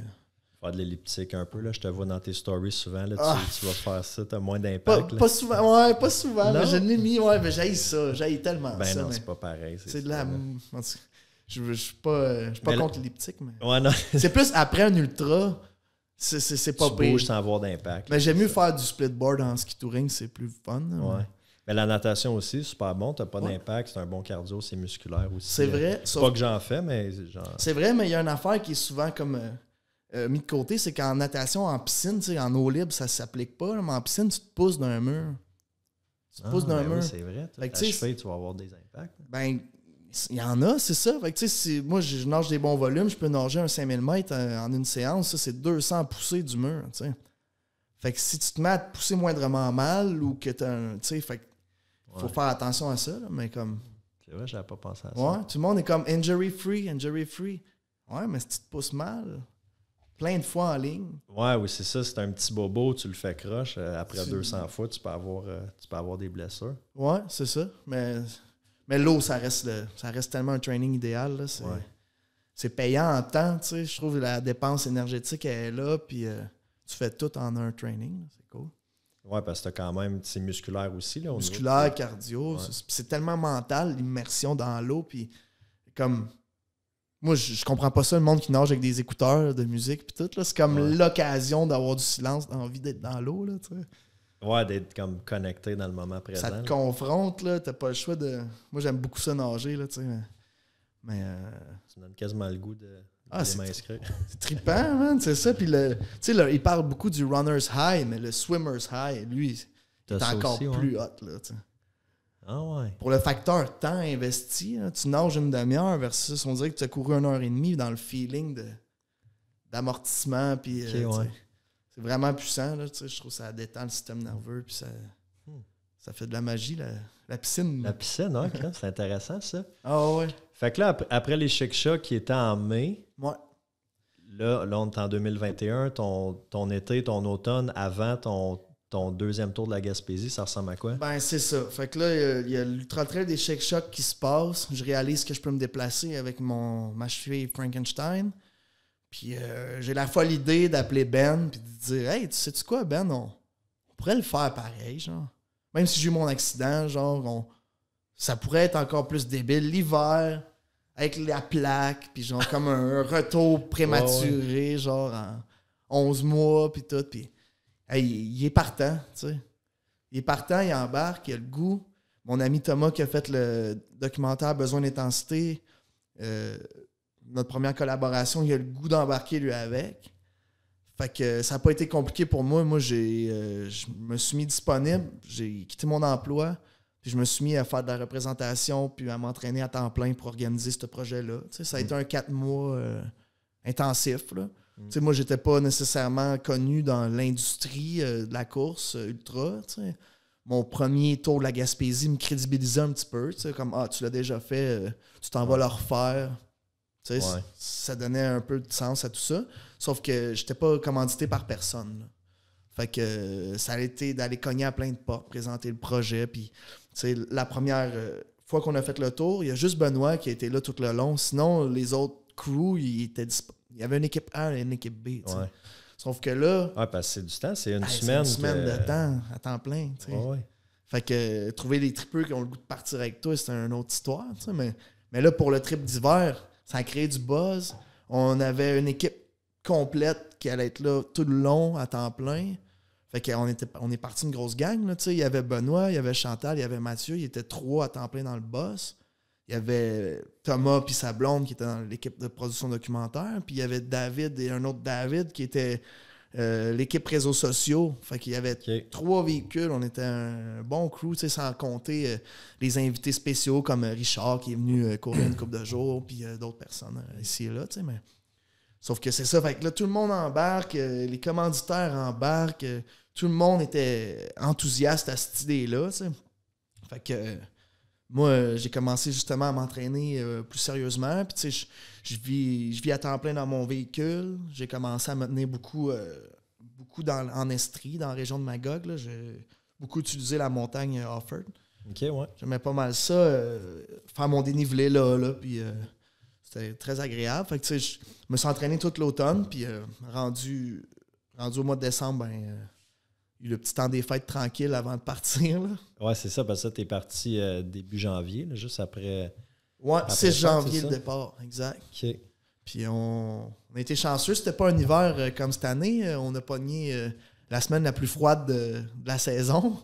Faire de l'elliptique un peu, là. Je te vois dans tes stories souvent, là. Tu vas faire ça, t'as moins Pas, d'impact. pas souvent, ouais, pas souvent. Non? Mais je l'ai mis, ouais, mais j'haïs ça. J'haïs tellement Ben ça. non, mais c'est pas pareil. c'est de la... Je suis pas contre l'elliptique, mais... Ouais, non. C'est plus après un ultra, c'est pas Tu pire. bouges sans avoir d'impact. Mais j'aime mieux faire du splitboard en ski touring, c'est plus fun. Ouais. Mais la natation aussi, super bon. T'as pas d'impact, c'est un bon cardio, c'est musculaire aussi. C'est vrai. C'est pas que j'en fais, mais genre... C'est vrai, mais il y a une affaire qui est souvent comme mis de côté, c'est qu'en natation, en piscine, tu sais, en eau libre, ça s'applique pas. Là, mais en piscine, tu te pousses d'un mur. Tu te pousses d'un mur. Oui, c'est vrai. Ta cheville, tu vas avoir des impacts. Ben, il y en a, c'est ça. Fait que, tu sais, moi, je nage des bons volumes, je peux nager un 5000 mètres en une séance. Ça, c'est 200 poussées du mur, tu sais. Fait que si tu te mets à te pousser moindrement mal ou que tu as un... Tu sais, fait que faut faire attention à ça, là, mais comme... C'est vrai, j'avais pas pensé à ça. Ouais, tout le monde est comme injury-free. Ouais, mais si tu te pousses mal, plein de fois en ligne... Ouais, oui, c'est ça. C'est un petit bobo, tu le fais croche. Après 200 fois, tu peux avoir des blessures. Ouais, c'est ça. Mais l'eau, ça reste tellement un training idéal. Là. C'est payant en temps, tu sais. Je trouve que la dépense énergétique, elle est là, puis tu fais tout en un training. Là. C'est cool. Ouais, parce que t'as quand même, c'est musculaire aussi. Là, musculaire, cardio. Ouais. C'est tellement mental, l'immersion dans l'eau, puis comme... Moi, je comprends pas ça, le monde qui nage avec des écouteurs de musique, puis tout. Là. C'est comme l'occasion d'avoir du silence, d'envie d'être dans l'eau, là, tu sais. Ouais, d'être comme connecté dans le moment présent. Ça te confronte, là. T'as pas le choix de... Moi, j'aime beaucoup ça nager, là, tu sais. Mais ça me donne quasiment le goût de m'inscrire. C'est trippant, man, c'est ça. Puis, tu sais, il parle beaucoup du runner's high, mais le swimmer's high, lui, il est encore aussi, plus hot, là, tu sais. Ah ouais. Pour le facteur temps investi, là, tu nages une demi-heure versus, on dirait que tu as couru 1h30 dans le feeling d'amortissement, puis... ouais. C'est vraiment puissant, là, tu sais, je trouve que ça détend le système nerveux, puis ça fait de la magie, la piscine. La piscine, hein, c'est intéressant, ça. Ah ouais. Fait que là, après les Chic-Chocs qui étaient en mai, ouais. là, on est en 2021, ton été, ton automne, avant ton deuxième tour de la Gaspésie, ça ressemble à quoi? Ben, c'est ça. Fait que là, il y a l'ultra-trail des Chic-Chocs qui se passe. Je réalise que je peux me déplacer avec ma cheville Frankenstein. Puis j'ai la folle idée d'appeler Ben puis de dire « Hey, tu sais-tu quoi, Ben? On pourrait le faire pareil, genre. Même si j'ai eu mon accident, genre, ça pourrait être encore plus débile l'hiver, avec la plaque, puis genre comme un retour prématuré, genre en 11 mois, puis tout. Puis hey, il est partant, tu sais. Il est partant, il embarque, il a le goût. Mon ami Thomas qui a fait le documentaire Besoin d'intensité, notre première collaboration, il a le goût d'embarquer lui avec. Fait que ça n'a pas été compliqué pour moi. Moi, je me suis mis disponible. J'ai quitté mon emploi. Puis je me suis mis à faire de la représentation puis à m'entraîner à temps plein pour organiser ce projet-là. Tu sais, ça a été un 4 mois intensif. Là. Tu sais, moi, j'étais pas nécessairement connu dans l'industrie de la course ultra. Tu sais. Mon premier tour de la Gaspésie me crédibilisait un petit peu. Tu sais, comme, tu l'as déjà fait, tu t'en vas le refaire. Tu sais, ça donnait un peu de sens à tout ça. Sauf que j'étais pas commandité par personne. Là. Fait que ça a été d'aller cogner à plein de portes, présenter le projet. Puis, tu sais, la première fois qu'on a fait le tour, il y a juste Benoît qui a été là tout le long. Sinon, les autres crews, il y avait une équipe A et une équipe B. Ouais. Sauf que là... Ouais, parce que c'est du temps, c'est une semaine. C'est une semaine de temps, à temps plein. Tu sais. Ouais. Fait que trouver les tripeux qui ont le goût de partir avec toi, c'est une autre histoire. Tu sais. Mais là, pour le trip d'hiver, ça a créé du buzz. On avait une équipe complète qui allait être là tout le long, à temps plein. Fait qu'on est parti une grosse gang. Là, il y avait Benoît, il y avait Chantal, il y avait Mathieu. Il était 3 à temps plein dans le boss. Il y avait Thomas puis sa blonde qui était dans l'équipe de production documentaire. Puis il y avait David et un autre David qui était l'équipe réseaux sociaux. Fait qu'il y avait 3 véhicules. On était un bon crew, sans compter les invités spéciaux comme Richard qui est venu courir une couple de jours, puis d'autres personnes ici et là. Mais... Sauf que c'est ça. Fait que là, tout le monde embarque, les commanditaires embarquent, tout le monde était enthousiaste à cette idée-là. T'sais. Fait que moi, j'ai commencé justement à m'entraîner plus sérieusement. Puis, tu sais, je vis à temps plein dans mon véhicule. J'ai commencé à me tenir beaucoup en Estrie, dans la région de Magog. Là. J'ai beaucoup utilisé la montagne Offord. OK, ouais. J'aimais pas mal ça, faire mon dénivelé là puis c'était très agréable. Fait que, tu sais, je me suis entraîné tout l'automne, puis rendu au mois de décembre, eu le petit temps des fêtes tranquille avant de partir. Là. Ouais, c'est ça, parce que t'es parti début janvier, là, juste après. Ouais, après 6 ça, janvier c'est le ça? départ, exact. OK. Puis on a été chanceux, c'était pas un hiver comme cette année. On a pogné la semaine la plus froide de la saison.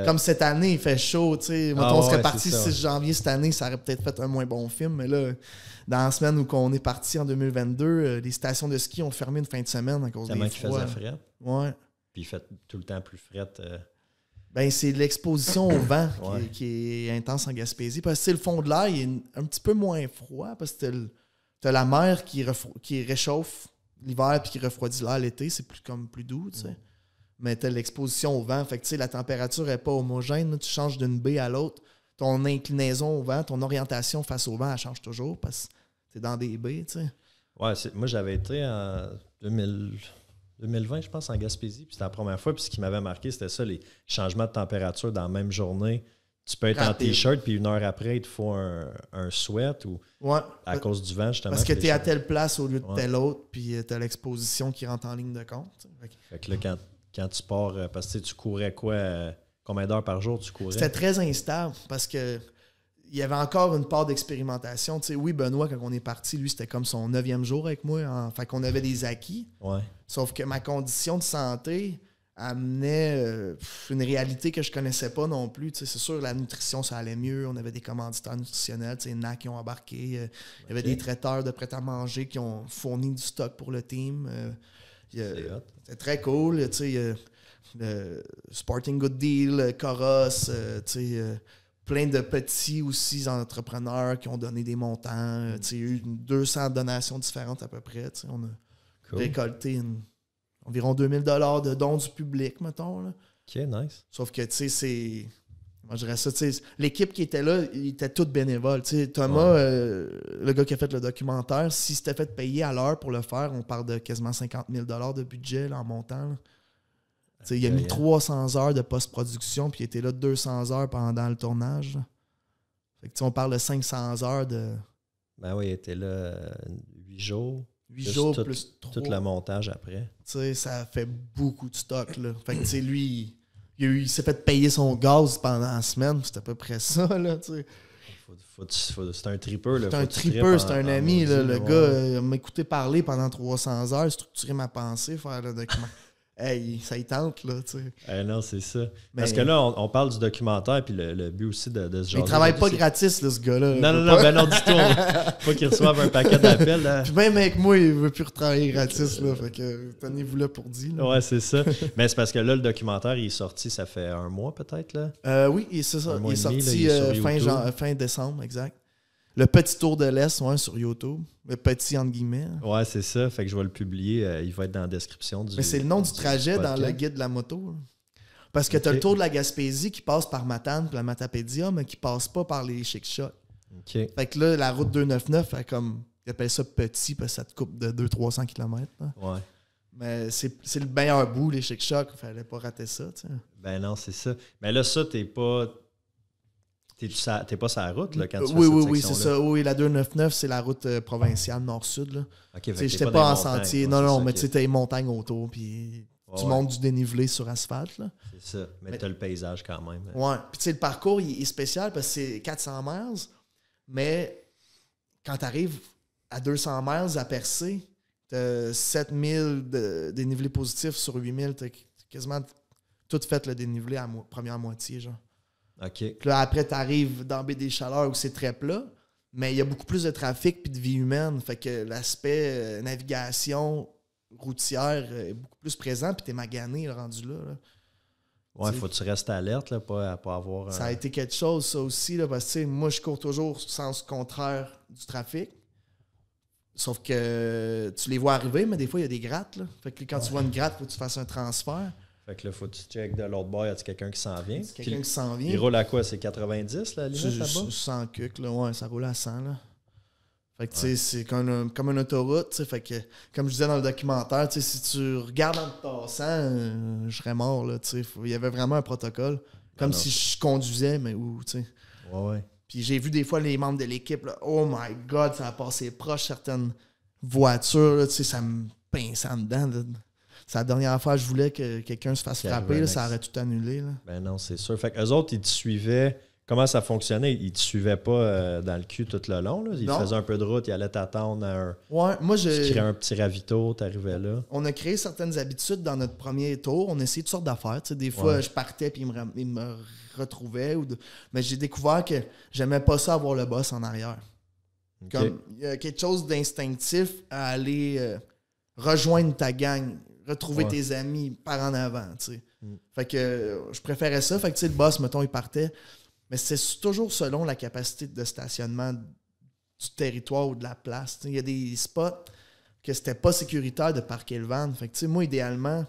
Comme cette année, il fait chaud, tu sais. On serait parti le 6 janvier cette année, ça aurait peut-être fait un moins bon film, mais là, dans la semaine où on est parti en 2022, les stations de ski ont fermé une fin de semaine à cause des froids. Qu'il faisait fret. Ouais. Puis il fait tout le temps plus fret. Ben, c'est l'exposition au vent Ouais. qui est intense en Gaspésie. Parce que le fond de l'air, il est un petit peu moins froid parce que t'as la mer qui réchauffe l'hiver puis qui refroidit l'air l'été. C'est plus doux, tu sais. Mais t'as l'exposition au vent. Fait que, tu sais, la température n'est pas homogène. Là. Tu changes d'une baie à l'autre. Ton inclinaison au vent, ton orientation face au vent, elle change toujours parce que t'es dans des baies, tu sais. Ouais, moi, j'avais été en 2020, je pense, en Gaspésie. Puis c'était la première fois. Puis ce qui m'avait marqué, c'était ça, les changements de température dans la même journée. Tu peux être rapide. En T-shirt, puis une heure après, il te faut un sweat ou à cause du vent, justement. Parce que tu es à telle place au lieu de Ouais. telle autre, puis tu as l'exposition qui rentre en ligne de compte. Fait que là, quand tu pars, parce que tu courais quoi? Combien d'heures par jour tu courais? C'était très instable parce que il y avait encore une part d'expérimentation. Tu sais, oui, Benoît, quand on est parti, lui, c'était comme son 9e jour avec moi. Fait qu'on avait des acquis. Ouais. Sauf que ma condition de santé amenait une réalité que je connaissais pas non plus. Tu sais, c'est sûr, la nutrition, ça allait mieux. On avait des commanditaires nutritionnels, tu sais, NAC qui ont embarqué. Il y avait des traiteurs de prêt-à-manger qui ont fourni du stock pour le team. C'était très cool. Tu sais, le Sporting Good Deal, Coros, tu sais, plein de petits aussi entrepreneurs qui ont donné des montants. Tu sais, il y a eu 200 donations différentes à peu près. Tu sais, on a récolté environ 2000 $ de dons du public, mettons. Là. OK, nice. Sauf que, tu sais, c'est... Moi, je dirais ça, tu sais, l'équipe qui était là, ils étaient tous bénévoles. Tu sais, Thomas, le gars qui a fait le documentaire, s'il s'était fait payer à l'heure pour le faire, on parle de quasiment 50 000 $ de budget là, en montant. Là. Tu sais, il a mis 300 heures de post-production, puis il était là 200 heures pendant le tournage. Là. Fait que, tu sais, on parle de 500 heures de... Ben oui, il était là 8 jours. 8 jours plus 3. Tout le montage après. Tu sais, ça fait beaucoup de stock, là. Fait que, tu sais, lui, il s'est fait payer son gaz pendant la semaine. C'est à peu près ça, là, tu sais. C'est un tripper, là. C'est un tripper, c'est un ami, là. Le gars m'a écouté parler pendant 300 heures, structurer ma pensée, faire le document. Hey, ça y tente, là, tu sais. Non, c'est ça. Parce que là, on parle du documentaire, puis le but aussi de ce genre. Il travaille pas gratis, là, ce gars-là. Non, du tout. Faut qu'il reçoive un paquet d'appels, là. Puis même avec moi, il veut plus retravailler gratis, là. Fait que tenez-vous là pour dire. Là. Ouais, c'est ça. Mais c'est parce que là, le documentaire, il est sorti, ça fait un mois peut-être, là? Oui, c'est ça. Il est demi, sorti là, fin décembre, exact. Le petit tour de l'Est, ouais, sur YouTube. Le petit, entre guillemets. Ouais, c'est ça. Fait que je vais le publier. Il va être dans la description du. Mais c'est le nom du trajet dans le guide de la moto. Là. Parce que t'as le tour de la Gaspésie qui passe par Matane puis la Matapédia, mais qui passe pas par les Chic-Chocs. OK. Fait que là, la route 299, ils appellent ça petit parce que ça te coupe de 200-300 km. Là. Ouais. Mais c'est le meilleur bout, les Chic-Chocs. Fallait pas rater ça, tu sais. Ben non, c'est ça. Mais là, ça, t'es pas sur la route, là, quand tu fais Oui, cette c'est section-là? ça. Oui, la 299, c'est la route provinciale nord-sud. Là. OK, J'étais pas en sentier. Non, mais tu sais, t'as les montagnes autour, puis tu montes du dénivelé sur asphalte. Là. C'est ça. Mais t'as le paysage quand même. Là. Ouais. Puis tu sais, le parcours, il est spécial parce que c'est 400 miles, mais quand tu arrives à 200 miles à percer, t'as 7000 de dénivelé positif sur 8000. T'as quasiment tout fait le dénivelé à première moitié, genre. OK. Puis là, après, tu arrives dans Baie des Chaleurs où c'est très plat, mais il y a beaucoup plus de trafic puis de vie humaine. Fait que l'aspect navigation routière est beaucoup plus présent, puis t'es magané là, rendu là. Ouais, faut que tu restes alerte, là, pas avoir... Ça a été quelque chose, ça aussi, là, parce que moi, je cours toujours sens contraire du trafic. Sauf que tu les vois arriver, mais des fois, il y a des grattes. Là. Fait que quand tu vois une gratte, il faut que tu fasses un transfert. Fait que là, faut que tu checkes de l'autre bord, y a-t-il quelqu'un qui s'en vient? C'est quelqu'un qui s'en vient. Il roule à quoi? C'est 90, la limite, là-bas? 100 cucs, là. Ouais, ça roule à 100, là. Fait que, tu sais, c'est comme une autoroute, tu sais. Fait que, comme je disais dans le documentaire, tu sais, si tu regardes en te tassant, je serais mort, là, tu sais. Il y avait vraiment un protocole. Comme si je conduisais, mais où, tu sais. Ouais. Puis j'ai vu des fois les membres de l'équipe, là, oh my God, ça a passé proche certaines voitures, là, tu sais, ça me pinçait en dedans. Là. C'est la dernière fois que je voulais que quelqu'un se fasse frapper, là, ça aurait tout annulé. Là. Ben non, c'est sûr. Fait qu'eux autres, ils te suivaient. Comment ça fonctionnait? Ils te suivaient pas dans le cul tout le long. Là. Ils faisaient un peu de route, ils allaient t'attendre à un. Ouais, moi, tu créais un petit ravito, t'arrivais là. On a créé certaines habitudes dans notre premier tour. On essayait toutes sortes d'affaires. Tu sais, des fois, je partais puis ils me retrouvaient. Mais j'ai découvert que j'aimais pas ça avoir le boss en arrière. Okay. Comme il y a quelque chose d'instinctif à aller rejoindre ta gang, retrouver tes amis par en avant. Tu sais. Fait que je préférais ça. Fait que tu sais, le boss, mettons, il partait. Mais c'est toujours selon la capacité de stationnement du territoire ou de la place. Il y a des spots que c'était pas sécuritaire de parquer le van. Fait que, moi, idéalement,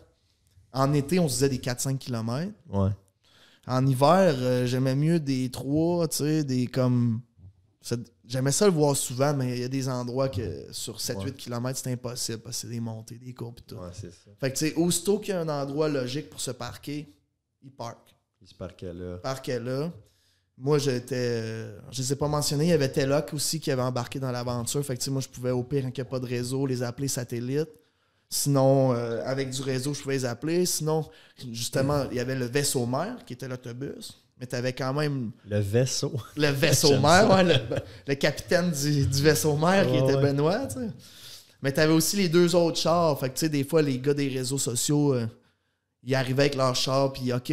en été, on se faisait des 4-5 km. Ouais. En hiver, j'aimais mieux des 3, des comme... J'aimais ça le voir souvent, mais il y a des endroits que sur 7-8 km, c'est impossible parce que c'est des montées, des courbes et tout. Ouais, c'est ça. Fait que, aussitôt qu'il y a un endroit logique pour se parquer, il parque. Il se parquait là. Parquait là. Moi, j'étais. Je ne les ai pas mentionnés. Il y avait Teloc aussi qui avait embarqué dans l'aventure. Fait que, moi, je pouvais, au pire, quand il n'y a pas de réseau, les appeler satellites. Sinon, avec du réseau, je pouvais les appeler. Sinon, justement, il y avait le vaisseau mère qui était l'autobus. Mais tu avais quand même. Le vaisseau. Le vaisseau mère, le capitaine du vaisseau mère qui était Benoît, tu sais. Mais tu avais aussi les 2 autres chars. Fait que, tu sais, des fois, les gars des réseaux sociaux, ils arrivaient avec leur char, puis OK.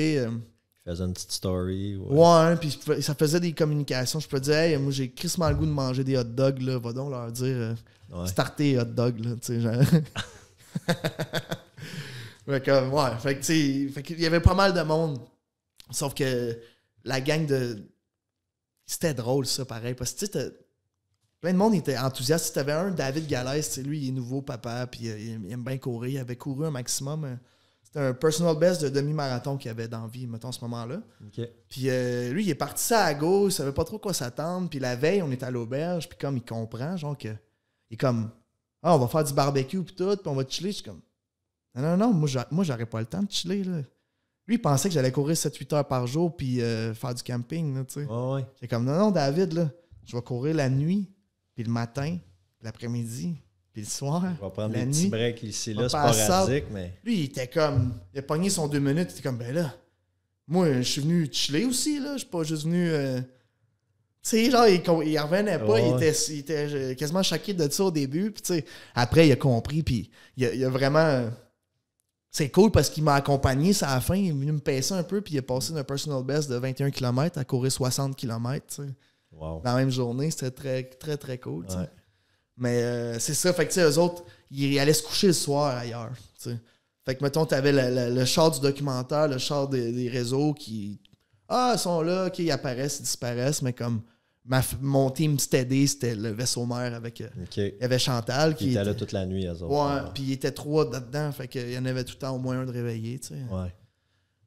Faisait une petite story. Ouais, puis ça faisait des communications. Je peux dire, hey, moi j'ai crissement le goût de manger des hot dogs, là. Va donc leur dire, starter hot dog, là, tu sais, genre. Fait que, tu sais, il y avait pas mal de monde. Sauf que la gang de. C'était drôle, ça, pareil. Parce que, tu sais, plein de monde était enthousiaste. Si t'avais un, David Galès, lui, il est nouveau papa, puis il aime bien courir. Il avait couru un maximum. C'était un personal best de demi-marathon qu'il avait dans la vie, mettons, à ce moment-là. Okay. Puis lui, il est parti ça à gauche, il savait pas trop quoi s'attendre. Puis la veille, on était à l'auberge, puis comme il comprend, genre que. Il est comme, on va faire du barbecue, puis tout, puis on va chiller. Je suis comme, non, moi, j'aurais pas le temps de chiller, là. Lui, il pensait que j'allais courir 7-8 heures par jour, puis faire du camping, là, tu sais. Ouais. J'ai comme, non, David, là, je vais courir la nuit, puis le matin, puis l'après-midi. Puis le soir, on va prendre la des nuit, petits breaks ici, là, sporadiques, mais... Lui, il était comme... Il a pogné son 2 minutes, il était comme, ben là, moi, je suis venu chiller aussi, là. Je suis pas juste venu... Tu sais, genre, il revenait pas, il était quasiment choqué de ça au début. Puis, tu sais, après, il a compris, puis il a vraiment... C'est cool parce qu'il m'a accompagné, ça à la fin, il est venu me pacer un peu, puis il a passé d'un personal best de 21 km à courir 60 km, tu sais. Wow. Dans la même journée, c'était très, très, très cool, tu sais. Ouais. Mais c'est ça, fait que tu sais, eux autres, ils allaient se coucher le soir ailleurs, tu sais. Fait que, mettons, t'avais le char du documentaire, le char des réseaux qui... ils sont là, OK, ils apparaissent, ils disparaissent, mais comme mon team steady, c'était le vaisseau mère avec... Il y avait Chantal qui était là toute la nuit, eux autres. Ouais, puis il était 3 dedans, fait qu'il y en avait tout le temps au moins un de réveillé, tu sais. Ouais.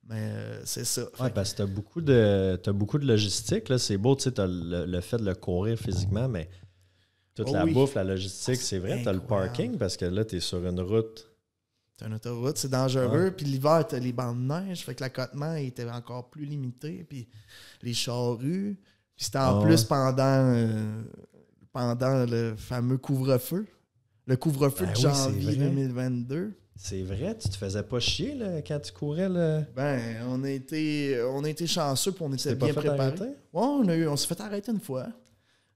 Mais c'est ça. Ouais, parce que t'as beaucoup de logistique, là. C'est beau, tu sais, t'as le fait de le courir physiquement, mais toute la bouffe, la logistique, c'est vrai, t'as le parking, parce que là, t'es sur une route. C'est une autoroute, c'est dangereux. Puis l'hiver, t'as les bancs de neige, fait que l'accotement était encore plus limité, puis les charrues. Puis c'était en plus pendant le fameux couvre-feu. Le couvre-feu de janvier 2022. C'est vrai, tu te faisais pas chier là, quand tu courais? Là? Ben, on a été chanceux puis on était bien préparés. Ouais, on s'est fait arrêter une fois.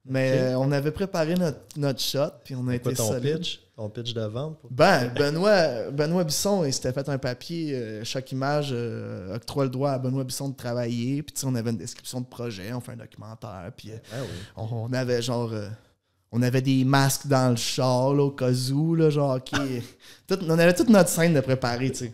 Mais on avait préparé notre shot puis on a été solide. Ton pitch de vente? Ben, Benoît Bisson, il s'était fait un papier, chaque image octroie le droit à Benoît Bisson de travailler. Puis on avait une description de projet, on fait un documentaire. Puis on avait genre... on avait des masques dans le char, là, au cas où, là, genre, OK. On avait toute notre scène de préparer, tu sais.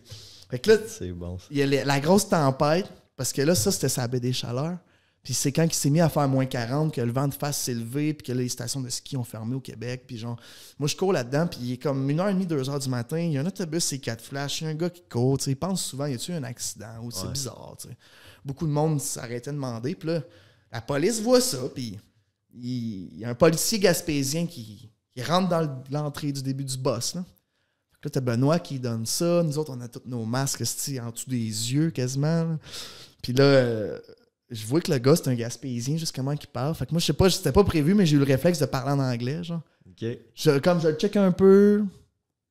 Fait que là, c'est bon, il y a la grosse tempête, parce que là, ça, c'était sa baie des Chaleurs. Puis c'est quand il s'est mis à faire moins 40 que le vent de face s'est levé, puis que là, les stations de ski ont fermé au Québec. Puis genre, moi, je cours là-dedans, puis il est comme 1h30, 2h du matin. Il y a un autobus, c'est 4 flashs. Il y a un gars qui court, tu sais. Il pense souvent, y a-tu un accident ou c'est bizarre, tu sais. Beaucoup de monde s'arrêtait de demander. Puis là, la police voit ça, puis il y a un policier gaspésien qui rentre dans l'entrée du début du boss, là. Là, t'as Benoît qui donne ça. Nous autres, on a tous nos masques en dessous des yeux, quasiment. Là. Puis là, je vois que le gars, c'est un Gaspésien, juste comment il parle. Fait que moi, je sais pas, c'était pas prévu, mais j'ai eu le réflexe de parler en anglais, genre. OK. Comme je le check un peu,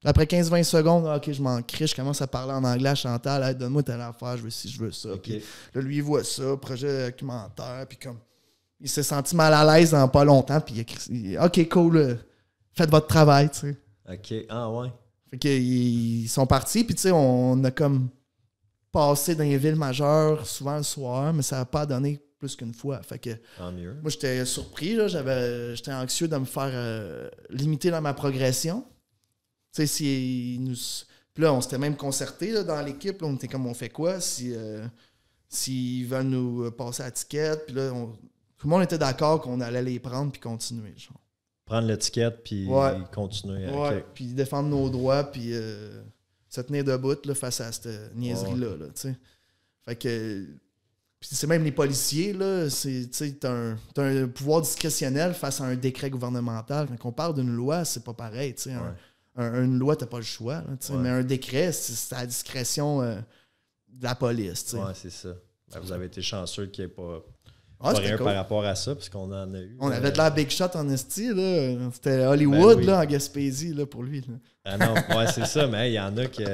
après 15-20 secondes, OK, je m'en crie, je commence à parler en anglais à Chantal, hey, donne-moi telle affaire, je veux ci, je veux ça. OK. Puis là, lui, il voit ça, projet documentaire, puis comme, il s'est senti mal à l'aise dans pas longtemps, puis il a OK, cool, faites votre travail, tu sais. OK. Ah, ouais. Fait qu'ils sont partis, puis tu sais, on a comme passé dans les villes majeures souvent le soir, mais ça n'a pas donné plus qu'une fois. Fait que Tant mieux. moi, j'étais surpris, là, j'étais anxieux de me faire limiter dans ma progression. Tu sais, puis là, on s'était même concerté là, dans l'équipe, là, on était comme, on fait quoi s'ils veulent nous passer à la ticket, puis là, tout le monde était d'accord qu'on allait les prendre puis continuer, genre. Prendre l'étiquette puis continuer. Ouais, OK. puis défendre nos droits, puis se tenir debout là, face à cette niaiserie-là. Là, tu sais. Fait que. Puis c'est même les policiers, là, t'as un pouvoir discrétionnel face à un décret gouvernemental. Quand on parle d'une loi, c'est pas pareil. Tu sais. Une loi, t'as pas le choix. Là, tu sais. Mais un décret, c'est à la discrétion de la police. Tu sais. Ouais, c'est ça. Ben, vous avez été chanceux qu'il n'y ait pas. C'était cool. Par rapport à ça, parce qu'on en a eu. On avait de la big shot en esti, là. C'était Hollywood, Ben oui. là, en Gaspésie, là, pour lui. Là. Ah non, ouais, c'est ça, mais il y en a qui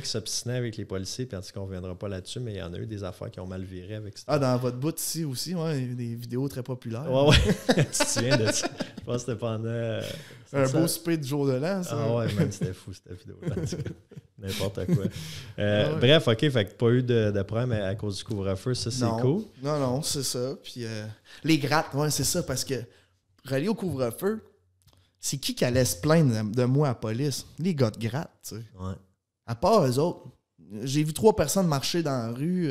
s'obstinaient avec les policiers, puis en tout cas, on ne reviendra pas là-dessus, mais il y en a eu des affaires qui ont mal viré avec ça. Ah, dans votre bout ici aussi, ouais, il y a eu des vidéos très populaires. Ouais. Tu te souviens de ça? Je pense que c'était pendant. Un beau souper du jour de l'an, ça. Ah ouais, man, c'était fou, cette vidéo-là. N'importe quoi. Bref, OK, fait que pas eu de problème à cause du couvre-feu, ça, c'est cool. Non, c'est ça. Puis les grattes, ouais, c'est ça, parce que relié au couvre-feu, c'est qui allait se plaindre de moi à la police? Les gars de gratte, tu sais. Ouais. À part eux autres. J'ai vu 3 personnes marcher dans la rue.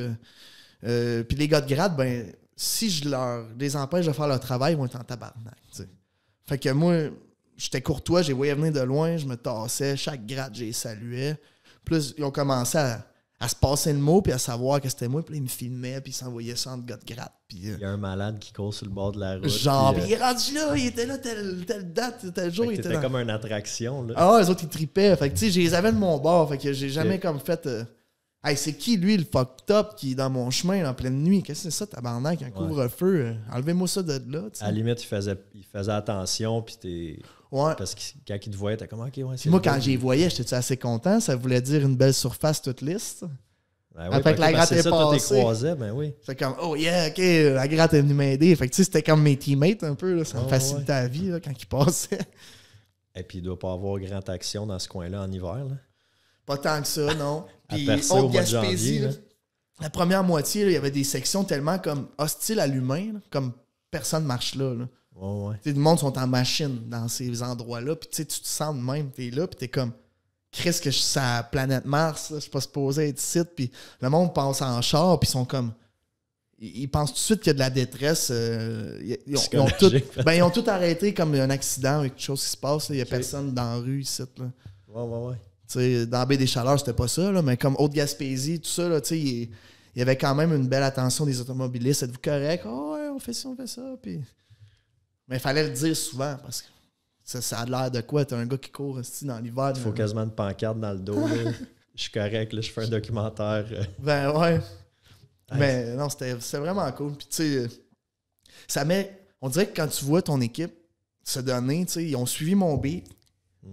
Puis les gars de gratte, ben, si je les empêche de faire leur travail, ils vont être en tabarnak, tu sais. Fait que moi, j'étais courtois, j'ai voyé venir de loin, je me tassais, chaque gratte, j'ai salué. Plus, ils ont commencé à se passer le mot puis à savoir que c'était moi. Puis là, ils me filmaient puis ils s'envoyaient ça entre gars de gratte. Puis, il y a un malade qui court sur le bord de la route. Genre, puis il est rendu là, il était là telle date, tel jour. Il était comme une attraction. Là. Ah, les autres, ils tripaient. Fait que, tu sais, je les avais de mon bord. Fait que j'ai jamais comme fait... Hey, c'est qui, lui, le fucked up qui est dans mon chemin en pleine nuit? Qu'est-ce que c'est ça, tabarnak? Un couvre-feu? Enlevez-moi ça de là. T'sais. À la limite, il faisait attention, puis t'es... Ouais. Parce que quand il te voyait, t'es comme, OK, ouais, c'est moi, quand j'y voyais, j'étais assez content. Ça voulait dire une belle surface toute lisse. Ben oui, fait que la gratte est passée. Toi, t'es croisé, ben oui. C'est comme, oh yeah, OK, la gratte est venue m'aider. Fait que tu sais, c'était comme mes teammates un peu. Là. Ça me facilitait la vie là, quand ils passaient. Et puis, il doit pas avoir grande action dans ce coin-là en hiver, là. Pas tant que ça, non. Puis, au mois de janvier, là. La première moitié, là, il y avait des sections tellement comme hostiles à l'humain, là, comme personne marche là. Ouais. Le monde sont en machine dans ces endroits-là. Puis tu te sens de même. T'es là, puis t'es comme, Chris, que je suis sur la planète Mars, là, je suis pas supposé être ici. Puis le monde pense en char, puis ils sont comme... Ils pensent tout de suite qu'il y a de la détresse. Ils ont tout arrêté comme un accident, quelque chose qui se passe. Il n'y a personne dans la rue ici. Là. Ouais. T'sais, dans la baie des Chaleurs, c'était pas ça, là, mais comme Haute-Gaspésie, tout ça, là, il y avait quand même une belle attention des automobilistes. Êtes-vous correct? Oh, ouais, on fait ça. Puis... Mais il fallait le dire souvent parce que ça a l'air de quoi? T'as un gars qui court dans l'hiver. Il faut quasiment une pancarte dans le dos. Là. Je suis correct, là, je fais un documentaire. Ben ouais. Mais non, c'était vraiment cool. Puis tu sais, on dirait que quand tu vois ton équipe se donner, tu sais, ils ont suivi mon beat.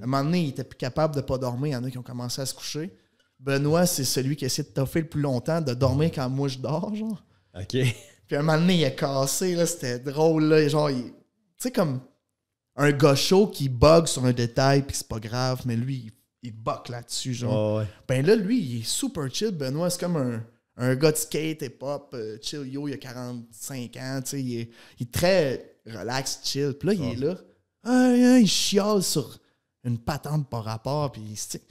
À un moment donné, ils étaient plus capables de ne pas dormir. Il y en a qui ont commencé à se coucher. Benoît, c'est celui qui essaie de toffer le plus longtemps, de dormir quand moi je dors, genre. OK. Puis à un moment donné, il a cassé, là, c'était drôle, là. Genre, tu sais, comme un gars chaud qui bug sur un détail, puis c'est pas grave, mais lui, il buck là-dessus, genre. Ouais. Ben là, lui, il est super chill, Benoît. C'est comme un gars de skate et pop, chill, yo, il a 45 ans, tu sais. Il est très relax, chill. Puis là, il est là. Il chiale sur une patente par rapport, puis il se dit,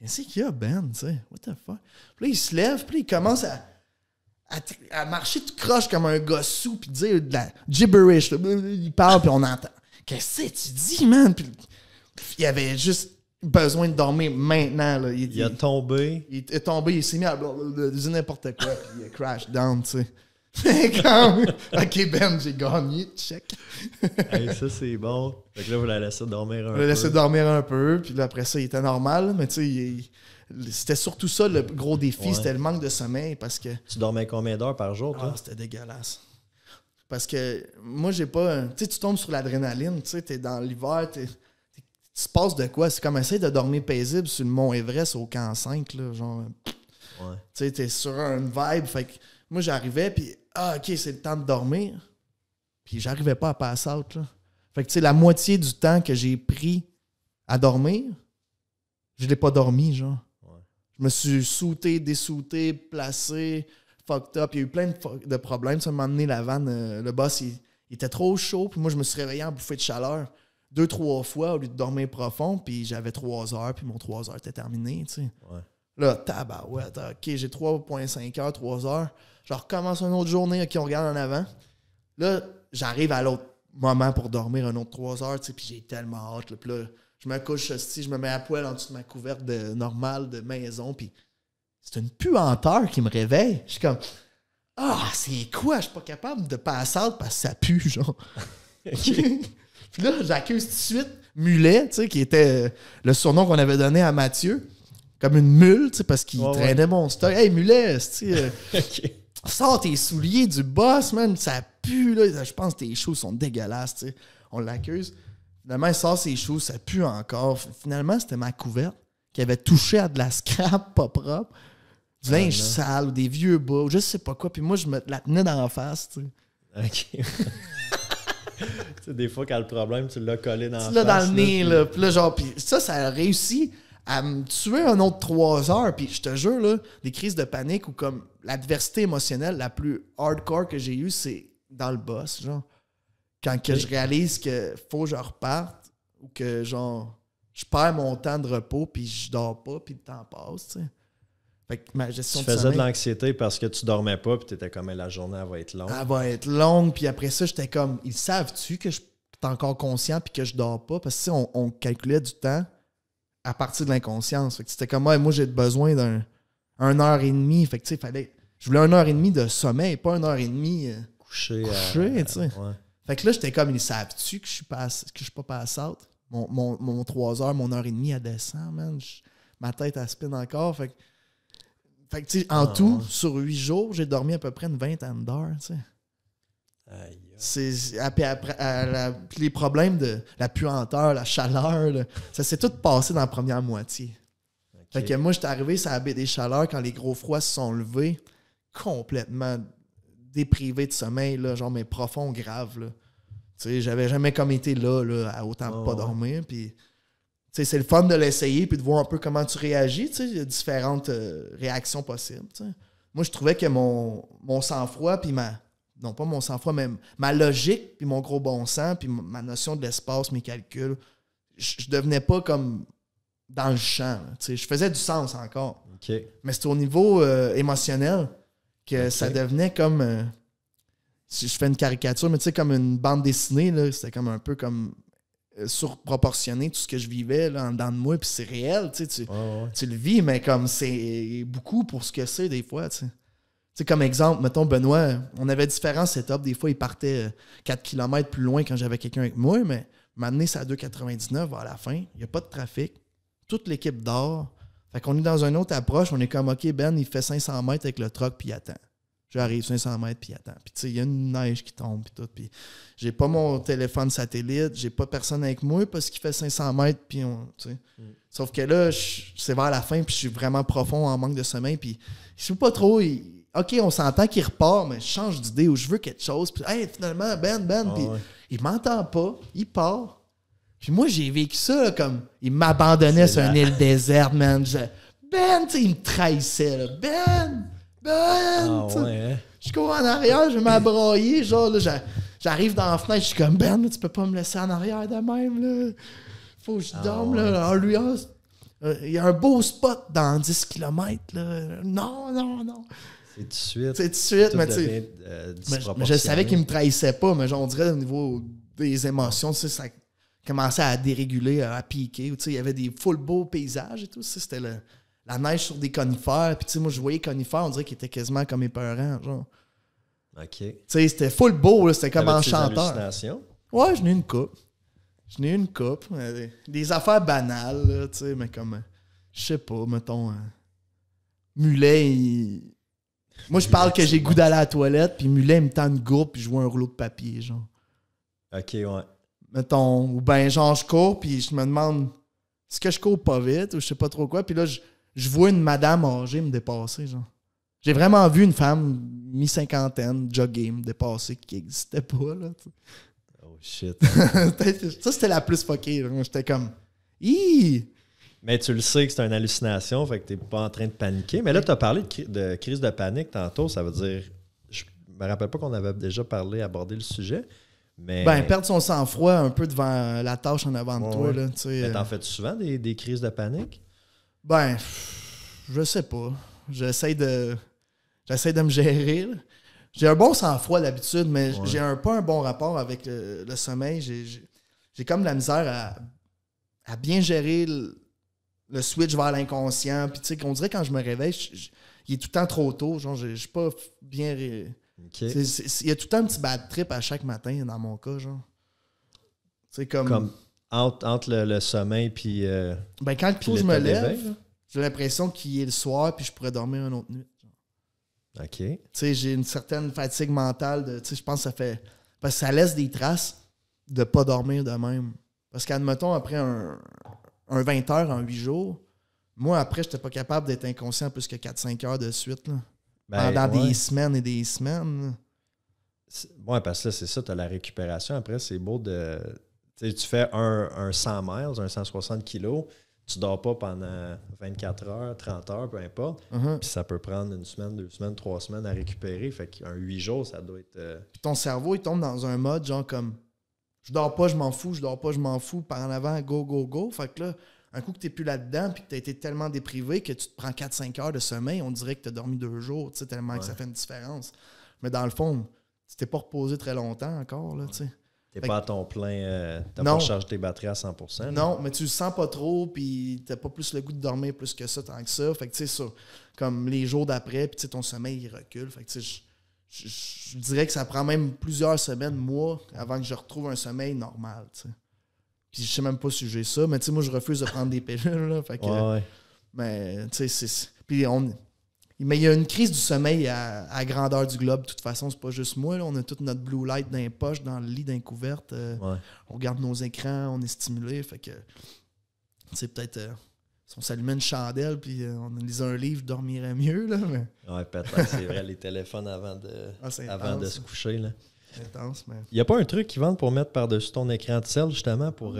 qu'est-ce qu'il y a, Ben, tu sais, what the fuck? Puis là, il se lève, puis il commence à marcher tout croche comme un gars sous, puis dire de la gibberish, là. Il parle, puis on entend. Qu'est-ce que tu dis, man? Puis il avait juste besoin de dormir maintenant, là. Il a tombé. Il est tombé, il s'est mis à dire n'importe quoi, puis il a crash down, tu sais. Comme, OK, Ben, j'ai gagné, check. Hey, ça, c'est bon. Fait que là, vous la laissez dormir un peu. On l'a laissé dormir un peu, puis là, après ça, il était normal, mais tu sais, c'était surtout ça le gros défi, c'était le manque de sommeil, parce que... Tu dormais combien d'heures par jour, toi? Ah, c'était dégueulasse. Parce que moi, j'ai pas... Tu sais, tu tombes sur l'adrénaline, tu sais, t'es dans l'hiver, tu se passes de quoi? C'est comme essayer de dormir paisible sur le mont Everest au camp 5, là, genre... Ouais. Tu sais, t'es sur une vibe, fait que moi, j'arrivais, puis OK, c'est le temps de dormir. Puis j'arrivais pas à pass out, là. Fait que, tu sais, la moitié du temps que j'ai pris à dormir, je l'ai pas dormi, genre. Ouais. Je me suis souté, dessouté, placé, fucked up. Il y a eu plein de problèmes. Ça m'a amené la vanne. Le boss, il était trop chaud. Puis moi, je me suis réveillé en bouffée de chaleur 2-3 fois au lieu de dormir profond. Puis j'avais 3 heures. Puis mon 3 heures était terminé, tu sais. Ouais. Là, tabarouette. OK, j'ai 3,5 heures, 3 heures. Je recommence une autre journée. OK, on regarde en avant. Là, j'arrive à l'autre moment pour dormir un autre 3 heures, tu sais. Puis j'ai tellement hâte. Là. Puis là, je me couche, je me mets à poil en dessous de ma couverte normale de maison. Puis c'est une puanteur qui me réveille. Je suis comme, c'est quoi? Je suis pas capable de passer out parce que ça pue, genre. Puis là, j'accuse tout de suite Mulet, tu sais, qui était le surnom qu'on avait donné à Mathieu. Comme une mule, tu sais, parce qu'il traînait mon stock. Hey, Mulet, tu sais, sors tes souliers du boss, man. Ça pue, là. Je pense que tes shoes sont dégueulasses, tu sais. On l'accuse. Finalement, il sort ses shoes, ça pue encore. Finalement, c'était ma couverte qui avait touché à de la scrap pas propre. Du linge sale ou des vieux bas, ou je sais pas quoi. Puis moi, je me la tenais dans la face, tu sais. OK. Tu sais, des fois, quand le problème, tu l'as collé dans la face. Tu l'as dans le nez, là. Puis là, genre, puis ça a réussi à me tuer un autre 3 heures. Puis je te jure, là, des crises de panique ou comme l'adversité émotionnelle la plus hardcore que j'ai eue, c'est dans le boss, genre. Quand que je réalise que faut que je reparte ou que, genre, je perds mon temps de repos puis je dors pas puis le temps passe, tu sais. Fait que ma gestion tu de faisais sommeil, de l'anxiété parce que tu dormais pas puis t'étais comme la journée elle va être longue. elle va être longue. Puis après ça, j'étais comme, ils savent-tu que je suis encore conscient puis que je dors pas? Parce que, tu sais, on calculait du temps à partir de l'inconscience. Fait que c'était comme, moi, j'ai besoin d'un 1h30. Fait que, tu sais, je voulais 1h30 de sommeil, pas 1h30 couché, tu sais. Ouais. Fait que là, j'étais comme, ils savent-tu que je suis pas pass out? Mon 3 heures, mon 1h30, elle descend, man. Ma tête, elle spin encore. Fait que tu sais, en tout, sur 8 jours, j'ai dormi à peu près une vingtaine d'heures, tu sais. Aïe. Puis les problèmes de la puanteur, la chaleur, là, ça s'est tout passé dans la première moitié. Okay. Fait que moi, j'étais arrivé sur la baie des Chaleurs quand les gros froids se sont levés, complètement déprivé de sommeil, là, genre, mais profond, grave, là. Tu sais, j'avais jamais comme été là à autant pas dormir, puis... Tu sais, c'est le fun de l'essayer puis de voir un peu comment tu réagis. Tu sais, il y a différentes réactions possibles. Tu sais. Moi, je trouvais que mon sang-froid puis non pas mon sang-froid, mais ma logique puis mon gros bon sens puis ma notion de l'espace, mes calculs, je devenais pas comme dans le champ. Tu sais, je faisais du sens encore. Okay. Mais c'était au niveau émotionnel que ça devenait comme... si je fais une caricature, mais tu sais, comme une bande dessinée, là, c'était comme un peu comme... surproportionné tout ce que je vivais là, en dedans de moi, puis c'est réel, tu sais, tu le vis, mais comme c'est beaucoup pour ce que c'est des fois, tu sais. Tu sais, comme exemple, mettons Benoît, on avait différents setups, des fois il partait 4 km plus loin quand j'avais quelqu'un avec moi, mais m'amener ça à 2,99 à la fin, il n'y a pas de trafic, toute l'équipe dort, fait qu'on est dans une autre approche, on est comme, OK, Ben, il fait 500 mètres avec le truck, puis il attend. J'arrive 500 mètres, puis attends. Puis tu sais, il y a une neige qui tombe, puis tout. Puis j'ai pas mon téléphone satellite, j'ai pas personne avec moi parce qu'il fait 500 mètres, puis tu sais. Sauf que là, c'est vers la fin, puis je suis vraiment profond en manque de sommeil, puis je sais pas trop. OK, on s'entend qu'il repart, mais je change d'idée ou je veux quelque chose. Puis hey, finalement, Ben, puis il m'entend pas, il part. Puis moi, j'ai vécu ça là, comme il m'abandonnait sur une île déserte, man. Ben, tu sais, il me trahissait, là. Ben! Je cours en arrière, je vais m'abrailler, genre là, j'arrive dans la fenêtre, je suis comme Ben, tu peux pas me laisser en arrière de même, là. Faut que je dorme, là. Alors, lui, il y a un beau spot dans 10 km, là. Non. C'est tout de suite. C'est tout de suite, mais tu sais. Mais je savais qu'il me trahissait pas, mais genre, on dirait au niveau des émotions, tu sais, ça commençait à déréguler, à piquer. Tu sais, il y avait des full beaux paysages et tout. C'était la neige sur des conifères. Puis, tu sais, moi, je voyais les conifères, on dirait qu'ils étaient quasiment comme épeurants, genre. OK. Tu sais, c'était full beau, là. C'était comme T'avais enchanteur. Ouais, j'en ai une coupe. Des affaires banales, là, tu sais, mais comme, je sais pas, mettons, Mulet, Moi, je parle que j'ai goût d'aller à la toilette, puis Mulet me tend une gourde, puis je vois un rouleau de papier, genre. OK, ouais. Mettons, ou ben genre, je cours, puis je me demande, est-ce que je cours pas vite, ou je sais pas trop quoi, puis là, je vois une madame âgée me dépasser, genre. J'ai vraiment vu une femme mi-cinquantaine, jogger, me dépasser, qui existait pas, là. T'sais. Oh, shit. Ça, c'était la plus fuckée, là. J'étais comme, Hi! Mais tu le sais que c'est une hallucination, fait que t'es pas en train de paniquer. Mais là, tu as parlé de crise de panique tantôt, ça veut dire... Je me rappelle pas qu'on avait déjà abordé le sujet, mais... Ben, perdre son sang-froid un peu devant la tâche en avant de toi, là, tu sais. Mais t'en fais-tu souvent des crises de panique? Ben, je sais pas. J'essaie de me gérer, là. J'ai un bon sang-froid d'habitude, mais j'ai pas un bon rapport avec le sommeil. J'ai comme de la misère à bien gérer le switch vers l'inconscient. Puis, tu sais, qu'on dirait quand je me réveille, il est tout le temps trop tôt. Genre, je suis pas bien. Okay. Il y a tout le temps un petit bad trip à chaque matin, dans mon cas, genre. C'est comme entre le sommeil puis. Ben, quand puis je me lève, d'éveil, j'ai l'impression qu'il est le soir, puis je pourrais dormir une autre nuit. OK. Tu sais, j'ai une certaine fatigue mentale. Tu sais, je pense que ça fait. Parce que ça laisse des traces de pas dormir de même. Parce qu'admettons, après un 20 heures en 8 jours, moi, après, j'étais pas capable d'être inconscient plus que 4-5 heures de suite. Là. Pendant des semaines et des semaines. Ouais, parce que là, c'est ça, tu as la récupération. Après, c'est beau de. Tu fais un 100 miles, un 160 kilos. Tu dors pas pendant 24 heures, 30 heures, peu importe. Puis ça peut prendre 1 semaine, 2 semaines, 3 semaines à récupérer. Fait qu'un 8 jours, ça doit être... Puis ton cerveau, il tombe dans un mode genre comme je dors pas, je m'en fous, je dors pas, je m'en fous. Par en avant, go, go, go. Fait que là, un coup que t'es plus là-dedans puis que t'as été tellement déprivé que tu te prends 4-5 heures de sommeil, on dirait que t'as dormi 2 jours, tu sais, tellement que ça fait une différence. Mais dans le fond, tu t'es pas reposé très longtemps encore, là, tu sais. T'es pas à ton plein... t'as pas rechargé tes batteries à 100%. Non, mais tu le sens pas trop, puis t'as pas plus le goût de dormir plus que ça, tant que ça. Fait que, tu sais, ça, comme les jours d'après, puis tu sais, ton sommeil, il recule. Fait que, tu sais, je dirais que ça prend même plusieurs semaines, mois, avant que je retrouve un sommeil normal, tu sais. Puis je sais même pas si j'ai ça, mais tu sais, moi, je refuse de prendre des pilules, là. Fait que... Ouais. Mais, tu sais, c'est... Puis mais il y a une crise du sommeil à grandeur du globe. De toute façon, c'est pas juste moi. Là. On a toute notre blue light dans les poches, dans le lit, dans les couvertes. On regarde nos écrans, on est stimulé. Fait que, c'est peut-être... si on s'allumait une chandelle puis on lisait un livre, je dormirais mieux. Là, mais... Ouais, peut-être. C'est vrai, les téléphones avant de se coucher. Là. C'est intense, mais... Il n'y a pas un truc qu'ils vendent pour mettre par-dessus ton écran de sel, justement, pour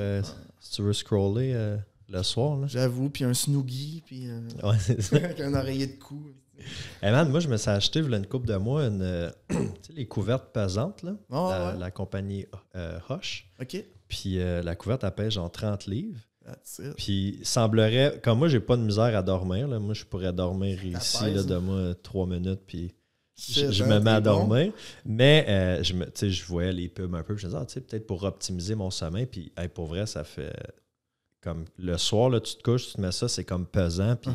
si tu veux scroller le soir? Là. J'avoue, puis un snoogie, puis ouais, c'est ça. avec un oreiller de cou. Hey man, moi, je me suis acheté, il y a une couple de mois, les couvertes pesantes, là, la compagnie Hush. OK. Puis la couverte, elle pèse genre 30 livres. Puis il semblerait, comme moi, j'ai pas de misère à dormir. Là, moi, je pourrais dormir ici, là, de moi 3 minutes, puis je me mets à dormir. Bon. Mais je voyais les pubs un peu, je me disais, peut-être pour optimiser mon sommeil. Puis pour vrai, ça fait comme le soir, là, tu te couches, tu te mets ça, c'est comme pesant. Puis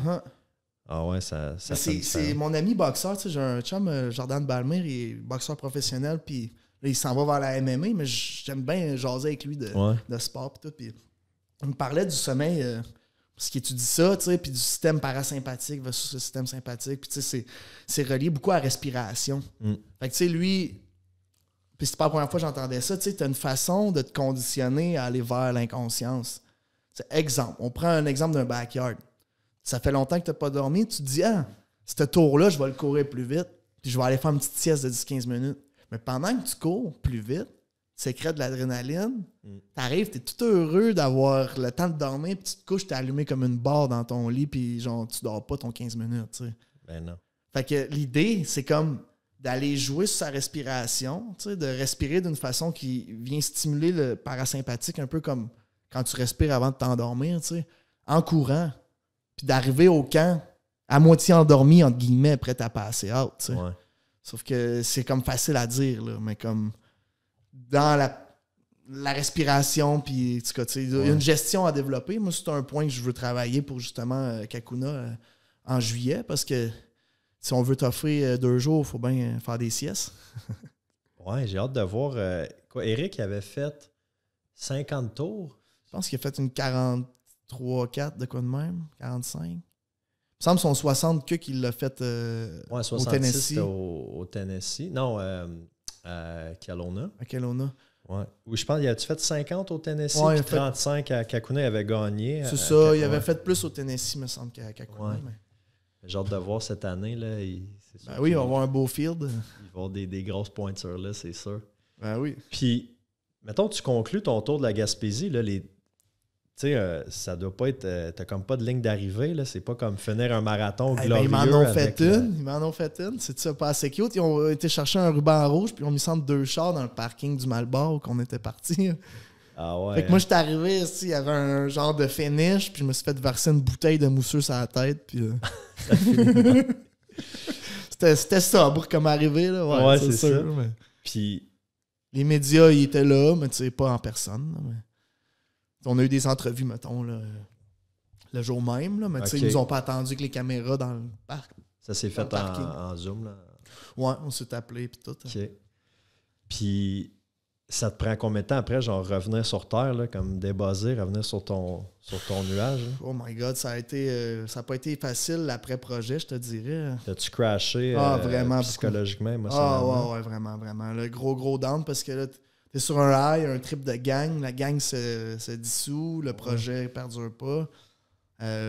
ah ouais, ça c'est mon ami boxeur, tu sais, j'ai un chum, Jordan Balmer, il est boxeur professionnel, puis là, il s'en va vers la MMA, mais j'aime bien jaser avec lui de sport et tout. Puis il me parlait du sommeil, parce qu'il étudie ça, tu sais, puis du système parasympathique versus le système sympathique, puis tu sais, c'est relié beaucoup à la respiration. Fait que tu sais, lui, puis c'est pas la première fois que j'entendais ça, tu sais, t'as une façon de te conditionner à aller vers l'inconscience. T'sais, exemple, on prend un exemple d'un backyard. Ça fait longtemps que tu n'as pas dormi, tu te dis, ce tour-là, je vais le courir plus vite, puis je vais aller faire une petite sieste de 10-15 minutes. Mais pendant que tu cours plus vite, tu sécrètes de l'adrénaline, t'arrives, t'es tout heureux d'avoir le temps de dormir, puis tu te couches, t'es allumé comme une barre dans ton lit, puis genre, tu dors pas ton 15 minutes, tu sais. Ben non. Fait que l'idée, c'est comme d'aller jouer sur sa respiration, tu sais, de respirer d'une façon qui vient stimuler le parasympathique, un peu comme quand tu respires avant de t'endormir, tu sais, en courant. Puis d'arriver au camp à moitié endormi, entre guillemets, prêt à passer out. Tu sais. Ouais. Sauf que c'est comme facile à dire, là, mais comme dans la respiration, puis tu sais, il y a une gestion à développer. Moi, c'est un point que je veux travailler pour justement Kakuna en juillet, parce que si on veut t'offrir 2 jours, il faut bien faire des siestes. Ouais, j'ai hâte de voir. Eric avait fait 50 tours. Je pense qu'il a fait une 43-4 de quoi de même, 45. me semble son 60 que qu'il l'a fait au Tennessee. Au Tennessee. Non, à Kelowna. À Kelowna. Ouais. Oui, je pense, il a-tu fait 50 au Tennessee, puis 35 à Kakuna, il avait gagné. C'est ça, il avait fait plus au Tennessee, me semble, qu'à Kakuna. Ouais. J'ai hâte de voir cette année. Là, oui, il va avoir un beau field. Il va avoir des grosses pointures là, c'est sûr. Ben oui. Puis, mettons, tu conclus ton tour de la Gaspésie, là, tu sais, ça doit pas être... t'as comme pas de ligne d'arrivée, là. C'est pas comme finir un marathon glorieux. Ils m'en ont fait une. Ils m'en ont fait une. C'est ça, pas assez cute. Ils ont été chercher un ruban rouge, puis ils ont mis ça entre 2 chars dans le parking du Malbar où on était parti. Ah ouais. Fait que moi, j'étais arrivé ici, il y avait un genre de finish, puis je me suis fait verser une bouteille de mousseux sur la tête, puis... C'était sobre comme arrivé, là. Ouais, c'est sûr. Ça. Mais... Puis... Les médias, ils étaient là, mais tu sais, pas en personne. Là, mais... On a eu des entrevues, mettons, là, le jour même, là, mais tu sais, ils nous ont pas attendu avec les caméras dans le parc. Ça s'est fait en Zoom, là? Ouais, on s'est appelé, puis tout. OK. Puis... Ça te prend combien de temps après, genre, revenir sur Terre, là, comme débuzzer, revenir sur ton nuage? Là? Oh my God, ça a pas été facile l'après-projet, je te dirais. T'as-tu crashé vraiment psychologiquement, émotionnellement? Ouais, vraiment, vraiment. Le gros down, parce que là, t'es sur un high, un trip de gang, la gang se dissout, le projet perdure pas.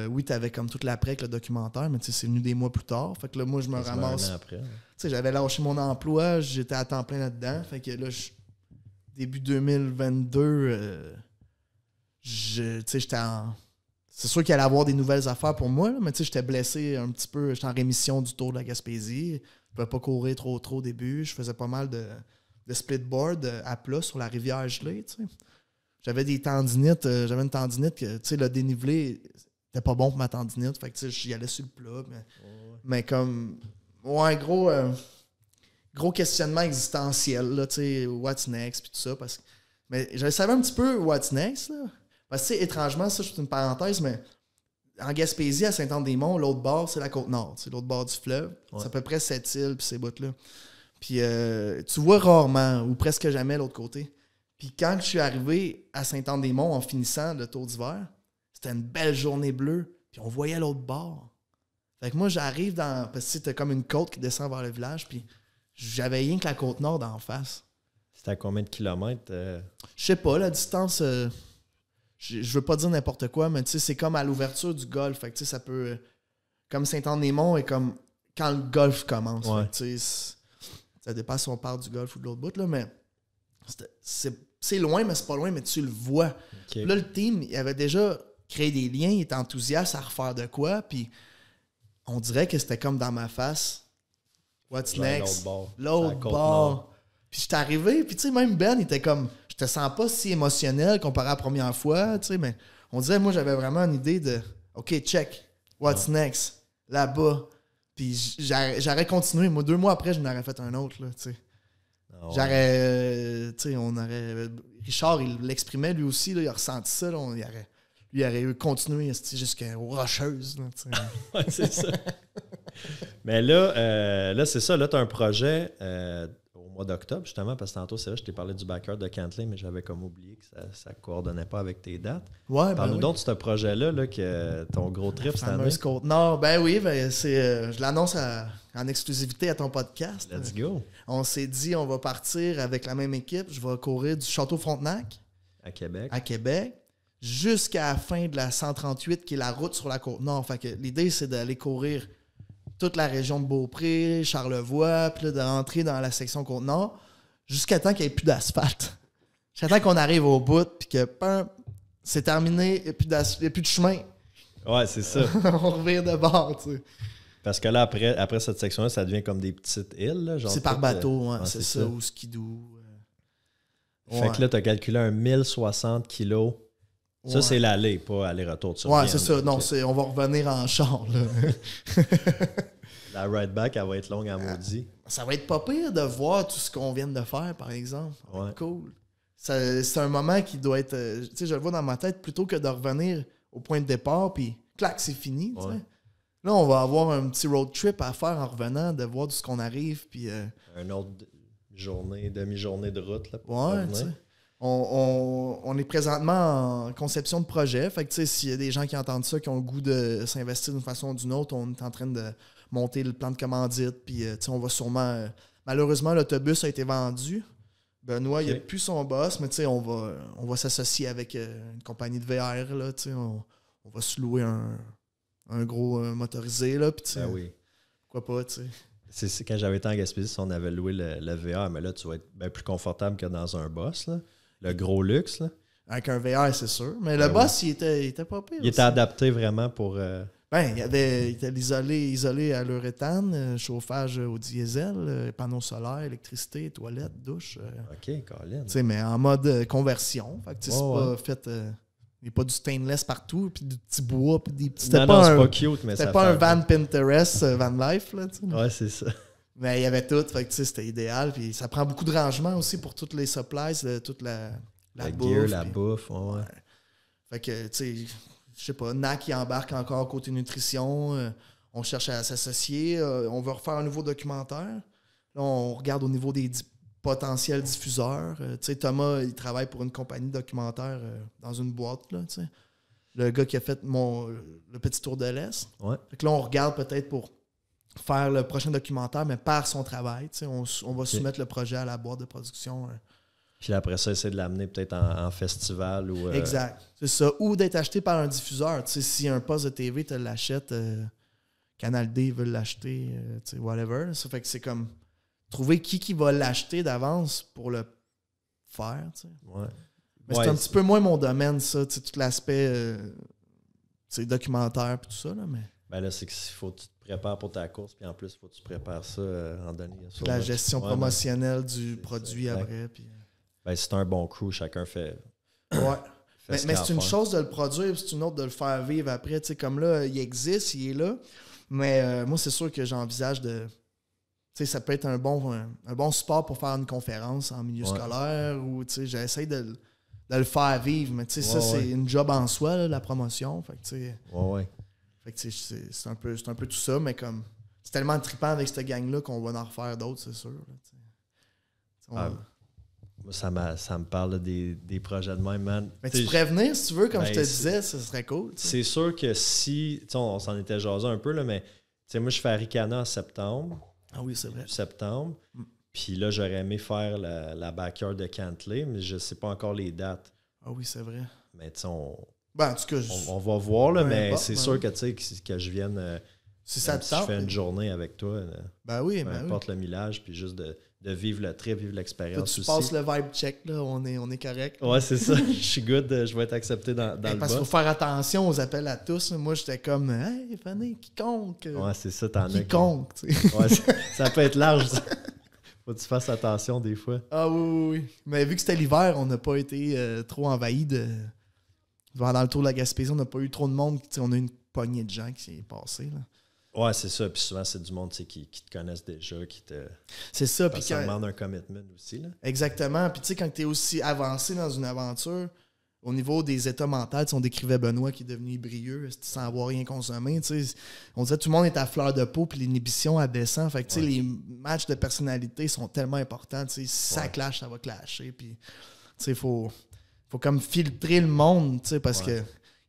Oui, t'avais comme tout l'après avec le documentaire, mais tu sais, c'est venu des mois plus tard. Fait que là, moi, je me ramasse... Tu sais, j'avais lâché mon emploi, j'étais à temps plein là-dedans. Fait que là, début 2022, j'étais en... C'est sûr qu'il allait y avoir des nouvelles affaires pour moi, là, mais j'étais blessé un petit peu. J'étais en rémission du Tour de la Gaspésie. Je pouvais pas courir trop au début. Je faisais pas mal de splitboard à plat sur la rivière gelée. T'sais. J'avais des tendinites. J'avais une tendinite que le dénivelé n'était pas bon pour ma tendinite. Fait que j'y allais sur le plat. Mais comme... Ouais, gros questionnement existentiel, là, tu sais, what's next, puis tout ça. Mais je savais un petit peu what's next, là. Parce que, étrangement, ça, c'est une parenthèse, mais en Gaspésie, à Saint-Anne-des-Monts, l'autre bord, c'est la Côte-Nord. C'est l'autre bord du fleuve. Ouais. C'est à peu près cette île, puis ces bouts-là. Puis tu vois rarement, ou presque jamais, l'autre côté. Puis quand je suis arrivé à Saint-Anne-des-Monts en finissant le tour d'hiver, c'était une belle journée bleue, puis on voyait l'autre bord. Fait que moi, j'arrive dans... Parce que t'as comme une côte qui descend vers le village, puis j'avais rien que la Côte-Nord d'en face. C'était à combien de kilomètres? Je sais pas, la distance... je veux pas dire n'importe quoi, mais tu sais, c'est comme à l'ouverture du golfe. Fait que tu sais, ça peut... comme Saint-Anne-des-Monts et comme quand le golfe commence. Ouais. Fait que, tu sais, ça dépend si on part du golfe ou de l'autre bout, là, mais c'est loin, mais c'est pas loin, mais tu le vois. Okay. Là, le team, il avait déjà créé des liens, il était enthousiaste à refaire de quoi, puis on dirait que c'était comme dans ma face. What's genre next? L'autre bord. Puis j'étais arrivé, puis tu sais, même Ben, il était comme... Je te sens pas si émotionnel comparé à la première fois, tu sais, mais on dirait, moi, j'avais vraiment une idée de... OK, check. What's next? Là-bas. Puis j'aurais continué. Moi, 2 mois après, je n'aurais fait un autre, là, tu sais. Oh, j'aurais... tu sais, on aurait... Richard, il l'exprimait, lui aussi, là, il a ressenti ça, là, lui aurait continué jusqu'aux Rocheuses, là, tu sais. Ouais, c'est ça. Mais là, c'est ça. Là, tu as un projet au mois d'octobre, justement, parce que tantôt, c'est vrai, je t'ai parlé du backer de Cantley, mais j'avais comme oublié que ça ne coordonnait pas avec tes dates. Ouais, parle-nous donc de ce projet-là, là, que ton gros trip cette année. Côte-Nord, ben oui, je l'annonce en exclusivité à ton podcast. Let's go. On s'est dit, on va partir avec la même équipe. Je vais courir du Château Frontenac. À Québec. Jusqu'à la fin de la 138, qui est la route sur la Côte-Nord. Fait que l'idée, c'est d'aller courir toute la région de Beaupré, Charlevoix, puis là, de rentrer dans la section Côte-Nord, jusqu'à temps qu'il n'y ait plus d'asphalte. Jusqu'à temps qu'on arrive au bout, puis que, c'est terminé, il n'y a plus de chemin. Ouais, c'est ça. On revient de bord, tu sais. Parce que là, après cette section-là, ça devient comme des petites îles. Là, genre c'est par bateau, c'est ça, ou skidoo. Fait que là, tu as calculé un 1060 kilos. Ça, c'est l'aller, pas aller-retour. C'est ça. Non, on va revenir en char. Là. La ride back, elle va être longue à maudit. Ça va être pas pire de voir tout ce qu'on vient de faire, par exemple. Ouais. Cool. C'est un moment qui doit être... tu sais, je le vois dans ma tête, plutôt que de revenir au point de départ, puis clac, c'est fini. Ouais. Là, on va avoir un petit road trip à faire en revenant, de voir d'où ce qu'on arrive. Puis, une autre demi-journée de route. Là, pour ouais, tu sais. On est présentement en conception de projet. Fait que, tu sais, s'il y a des gens qui entendent ça, qui ont le goût de s'investir d'une façon ou d'une autre, on est en train de monter le plan de commandite. Puis, tu sais, on va sûrement... malheureusement, l'autobus a été vendu. Benoît, il n'a plus son boss, mais tu sais, on va s'associer avec une compagnie de VR, là, tu sais, on va se louer un gros motorisé, là, puis tu sais, oui. pourquoi pas, tu sais. C'est quand j'avais été en Gaspésie, on avait loué le VR, mais là, tu vas être bien plus confortable que dans un boss, là. Le gros luxe, là. Avec un VR, c'est sûr. Mais le boss, il était pas pire. Il était adapté vraiment pour... il était isolé à l'uréthane, chauffage au diesel, panneaux solaires, électricité, toilettes, douche. OK, Colin. Tu sais, mais en mode conversion. Fait que c'est pas fait... il n'y a pas du stainless partout, puis du petit bois, puis des petits... C'était pas cute, mais c'était pas un van Pinterest, van life, là, tu sais. Ouais, c'est ça. Mais il y avait tout, fait que tu sais, c'était idéal. Puis ça prend beaucoup de rangement aussi pour toutes les supplies, toute la bouffe. Gear, la bouffe, ouais. Fait que, tu sais, je sais pas, NAC qui embarque encore côté nutrition. On cherche à s'associer. On veut refaire un nouveau documentaire. Là, on regarde au niveau des potentiels diffuseurs. Tu sais, Thomas, il travaille pour une compagnie de documentaire dans une boîte, là, tu sais. Le gars qui a fait le petit tour de l'Est. Ouais. Fait que là, on regarde peut-être pour faire le prochain documentaire, mais par son travail. Tu sais, on va soumettre le projet à la boîte de production. Puis après ça, essayer de l'amener peut-être en festival ou... Exact. C'est ça. Ou d'être acheté par un diffuseur. Tu sais, si un poste de TV te l'achète, Canal D veut l'acheter, tu sais, whatever. Ça fait que c'est comme trouver qui va l'acheter d'avance pour le faire. Tu sais. Ouais. Mais c'est un petit peu moins mon domaine, ça. Tu sais, tout l'aspect documentaire et tout ça. Là, mais... Ben là, c'est qu'il faut que tu te prépares pour ta course, puis en plus, il faut que tu prépares ça en donné. La gestion promotionnelle du produit après. Puis... Ben, c'est un bon crew, chacun fait. Ouais. mais c'est une chose de le produire, c'est une autre de le faire vivre après. Tu sais, comme là, il existe, il est là. Mais moi, c'est sûr que j'envisage de. Tu sais, ça peut être un bon support pour faire une conférence en milieu scolaire ou tu sais, j'essaie de le faire vivre. Mais tu sais, ça, c'est une job en soi, là, la promotion. Fait que tu sais. Ouais. Fait que c'est un peu tout ça, mais comme. C'est tellement trippant avec cette gang-là qu'on va en refaire d'autres, c'est sûr. Là, ça me parle là, des projets de même, man. Mais tu pourrais venir si tu veux, comme je te disais, ce serait cool. T'sais. C'est sûr que si, on s'en était jasé un peu, là, mais moi je fais Arikana en septembre. Ah oui, c'est vrai. Septembre. Puis là, j'aurais aimé faire la backyard de Cantley, mais je sais pas encore les dates. Ah oui, c'est vrai. Mais tu sais, on Ben, en tout cas, on va voir, là, mais c'est sûr que, que je vienne. Si ça te tente. Je fais une journée avec toi. Ben oui, peu importe le millage, puis juste de vivre le trip, vivre l'expérience. Tu passes le vibe check, là, on est correct. Ouais, c'est ça. Je suis good, je vais être accepté dans le parce qu'il faut faire attention aux appels à tous. Moi, j'étais comme, hey, venez, quiconque. Ouais, c'est ça, t'en as. Quiconque, tu sais. Ouais, ça peut être large, ça. Faut que tu fasses attention des fois. Ah oui. Mais vu que c'était l'hiver, on n'a pas été trop envahi de. Dans le tour de la Gaspésie, on n'a pas eu trop de monde. On a une poignée de gens qui s'est passé. Là. Ouais, c'est ça. Puis souvent, c'est du monde qui te connaissent déjà, qui te. C'est ça. Puis ça demande un commitment aussi. Là. Exactement. Puis tu sais, quand tu es aussi avancé dans une aventure, au niveau des états mentaux, on décrivait Benoît qui est devenu brieux sans avoir rien consommé. On disait que tout le monde est à fleur de peau, puis l'inhibition elle descend. Fait que les matchs de personnalité sont tellement importants. Si ça clash, ça va clasher. Puis il faut comme filtrer le monde, parce que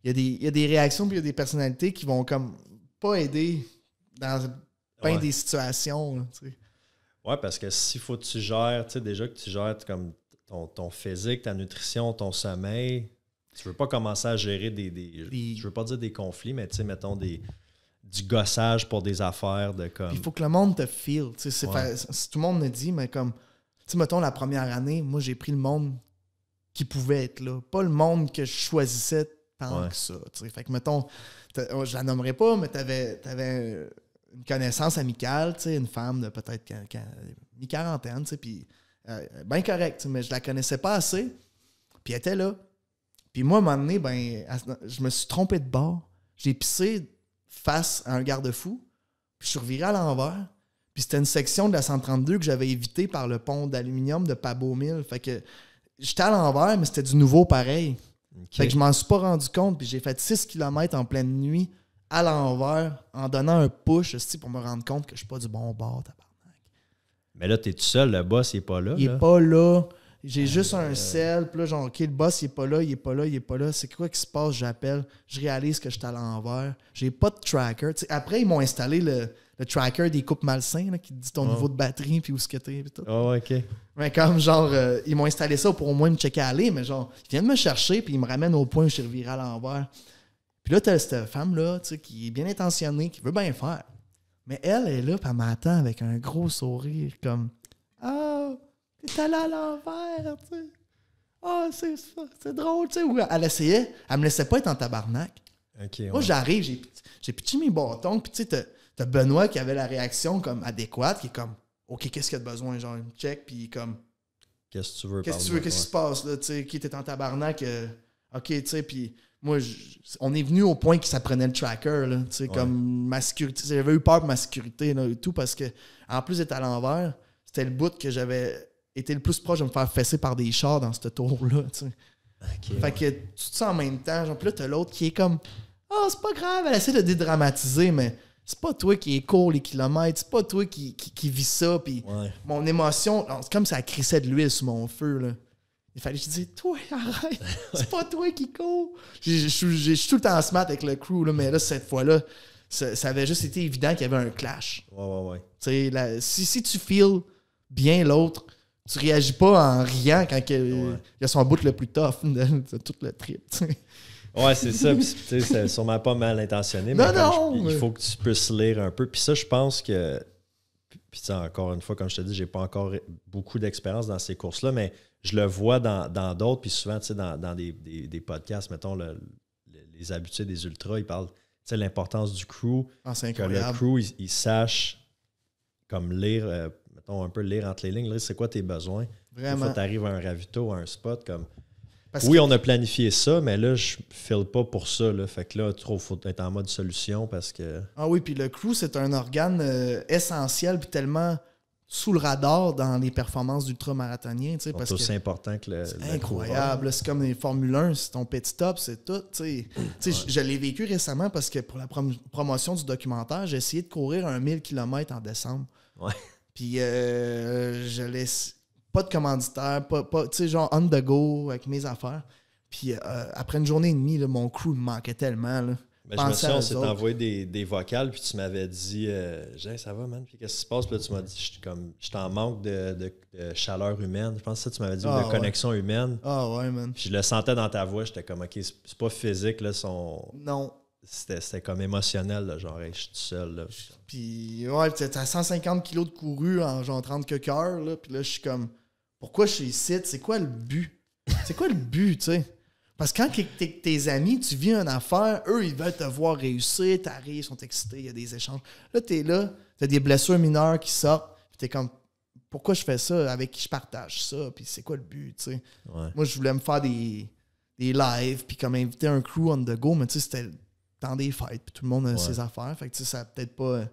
il y a des réactions puis il y a des personnalités qui vont comme pas aider dans plein des situations. Ouais, parce que s'il faut que tu gères, déjà que tu gères comme ton physique, ta nutrition, ton sommeil, tu veux pas commencer à gérer je veux pas dire des conflits, mais mettons du gossage pour des affaires de comme. Il faut que le monde te feel. Si tout le monde me dit, mais comme, mettons la première année, moi j'ai pris le monde qui pouvait être là. Pas le monde que je choisissais tant que ça. Fait que, mettons, je la nommerai pas, mais t'avais une connaissance amicale, une femme de peut-être mi-quarantaine, puis bien correcte, mais je la connaissais pas assez. Puis elle était là. Puis moi, à un moment donné, je me suis trompé de bord. J'ai pissé face à un garde-fou, puis je suis reviré à l'envers. Puis c'était une section de la 132 que j'avais évitée par le pont d'aluminium de Pabot-Mille. Fait que j'étais à l'envers, mais c'était du nouveau pareil. Okay. Fait que je m'en suis pas rendu compte, puis j'ai fait 6 km en pleine nuit à l'envers en donnant un push pour me rendre compte que je suis pas du bon bord, tabarnak. Mais là, t'es tout seul, le boss, il est pas là. Il est pas là. J'ai juste un sel. Puis là, genre, OK, le boss, il est pas là, il est pas là, il est pas là. C'est quoi qui se passe? J'appelle. Je réalise que je suis à l'envers. J'ai pas de tracker. T'sais, après, ils m'ont installé le tracker des coupes malsains là, qui te dit ton niveau de batterie puis où ce que t'es. Puis tout. Oh, OK. Mais comme, genre, ils m'ont installé ça pour au moins me checker à aller. Mais genre, ils viennent me chercher puis ils me ramènent au point où je suis reviré à l'envers. Puis là, t'as cette femme-là, tu sais, qui est bien intentionnée, qui veut bien faire. Mais elle est là, puis elle m'attend avec un gros sourire, comme « Ah, t'es allé à l'envers, tu sais. Ah, c'est drôle, tu sais. » Elle essayait, elle me laissait pas être en tabarnak. Okay, Moi, j'arrive, j'ai pitché mes bâtons, puis tu sais, t'as Benoît qui avait la réaction comme adéquate, qui est comme « OK, qu'est-ce qu'il y a de besoin? » Genre, il me check, puis comme « Qu'est-ce que tu veux? Qu'est-ce qui se passe, là, tu sais, qui était en tabarnak? OK, tu sais, puis... Moi, on est venu au point que ça prenait le tracker, là, comme ma sécurité. J'avais eu peur pour ma sécurité là, et tout parce que, en plus d'être à l'envers, c'était le bout que j'avais été le plus proche de me faire fesser par des chars dans ce tour-là. Okay, fait que tu te sens en même temps. Genre, puis là, t'as l'autre qui est comme « c'est pas grave, elle essaie de dédramatiser, mais c'est pas toi qui court les kilomètres, c'est pas toi qui vis ça. » Puis mon émotion, c'est comme ça crissait de l'huile sur mon feu, là. Il fallait que je dise « Toi, arrête! C'est pas toi qui cours! » Je suis tout le temps smart avec le crew, là, mais là, cette fois-là, ça avait juste été évident qu'il y avait un clash. Ouais. Si tu feels bien l'autre, tu réagis pas en riant quand il y a son bout le plus tough de tout le trip. T'sais. Ouais, c'est ça. C'est sûrement pas mal intentionné, mais il faut que tu puisses lire un peu. Puis ça, je pense que... Puis encore une fois, comme je te dis, j'ai pas encore beaucoup d'expérience dans ces courses-là, mais je le vois dans d'autres, puis souvent, dans des podcasts, mettons, les habitués des ultras, ils parlent de l'importance du crew. C'est que incroyable. le crew, il sache comme lire, mettons, un peu lire entre les lignes, lire c'est quoi tes besoins. Vraiment. Des fois, tu arrives à un ravito, à un spot, comme... on a planifié ça, mais là, je file pas pour ça. Là. Fait que là, il faut être en mode solution parce que... Ah oui, puis le crew, c'est un organe essentiel puis tellement sous le radar dans les performances d'ultramarathoniens. C'est aussi important que le incroyable. Là, c'est comme les Formule 1, c'est ton petit top, c'est tout. Je l'ai vécu récemment parce que pour la promotion du documentaire, j'ai essayé de courir 1000 km en décembre. Ouais. Puis je laisse... Pas de commanditaire, pas tu sais, genre on the go avec mes affaires. Puis après une journée et demie, là, mon crew me manquait tellement. Là. Je me souviens, on s'est envoyé des vocales, puis tu m'avais dit ça va, man, puis qu'est-ce qui se passe? Puis là, tu m'as dit je t'en manque de chaleur humaine. Je pense que ça, tu m'avais dit de connexion humaine. Ah ouais, man. Puis je le sentais dans ta voix, j'étais comme, OK, c'est pas physique, là, Non. C'était comme émotionnel, là, genre, je suis tout seul. Là. Puis, ouais, t'as 150 kilos de couru en genre 30 quelques heures, là, puis là, je suis comme, pourquoi je suis ici? C'est quoi le but? C'est quoi le but, tu sais? Parce que quand t'es tes amis, tu vis une affaire, eux, ils veulent te voir réussir, t'arrives, ils sont excités, il y a des échanges. Là, t'as des blessures mineures qui sortent, puis t'es comme, pourquoi je fais ça? Avec qui je partage ça? Puis c'est quoi le but, tu sais? Ouais. Moi, je voulais me faire des lives, puis comme inviter un crew on the go, mais tu sais, c'était dans des fêtes, puis tout le monde a ses affaires. Fait que tu sais, ça a peut-être pas...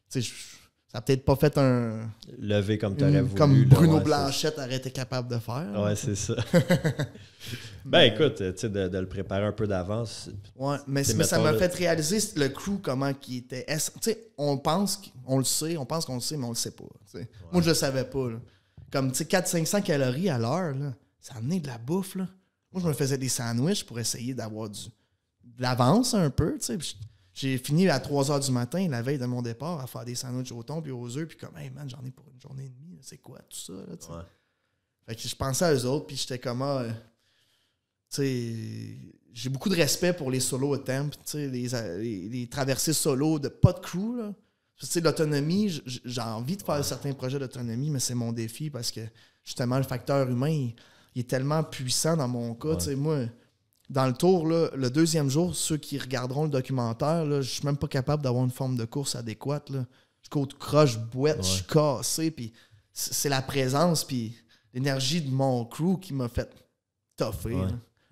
Tu sais, ça a peut-être pas fait un... Levé comme tu aurais voulu. Comme Bruno Blanchette aurait été capable de faire. Ouais, c'est ça. Écoute, tu sais, de le préparer un peu d'avance. Ouais, mais ça m'a fait réaliser le crew, comment qui était... Tu sais, on pense qu'on le sait, mais on le sait pas. Ouais. Moi, je le savais pas. Là. Comme, tu sais, 400-500 calories à l'heure, là, ça amenait de la bouffe, là. Moi, je me faisais des sandwichs pour essayer d'avoir de l'avance un peu, tu sais. J'ai fini à 3h du matin, la veille de mon départ, à faire des sandwichs au thon puis aux œufs, puis comme, hey man, j'en ai pour une journée et demie, c'est quoi tout ça, là, tu sais. Ouais. Fait que je pensais à eux autres, puis j'étais comme, tu sais, j'ai beaucoup de respect pour les solos attempts, tu sais, les traversées solo de pas de crew, là. Tu sais, l'autonomie, j'ai envie de faire certains projets d'autonomie, mais c'est mon défi parce que, justement, le facteur humain, il est tellement puissant dans mon cas, tu sais, moi... Dans le tour, là, le deuxième jour, ceux qui regarderont le documentaire, là, je suis même pas capable d'avoir une forme de course adéquate. Là. Je cours tout croche, je boite, je suis cassé. Puis c'est la présence puis l'énergie de mon crew qui m'a fait toffer.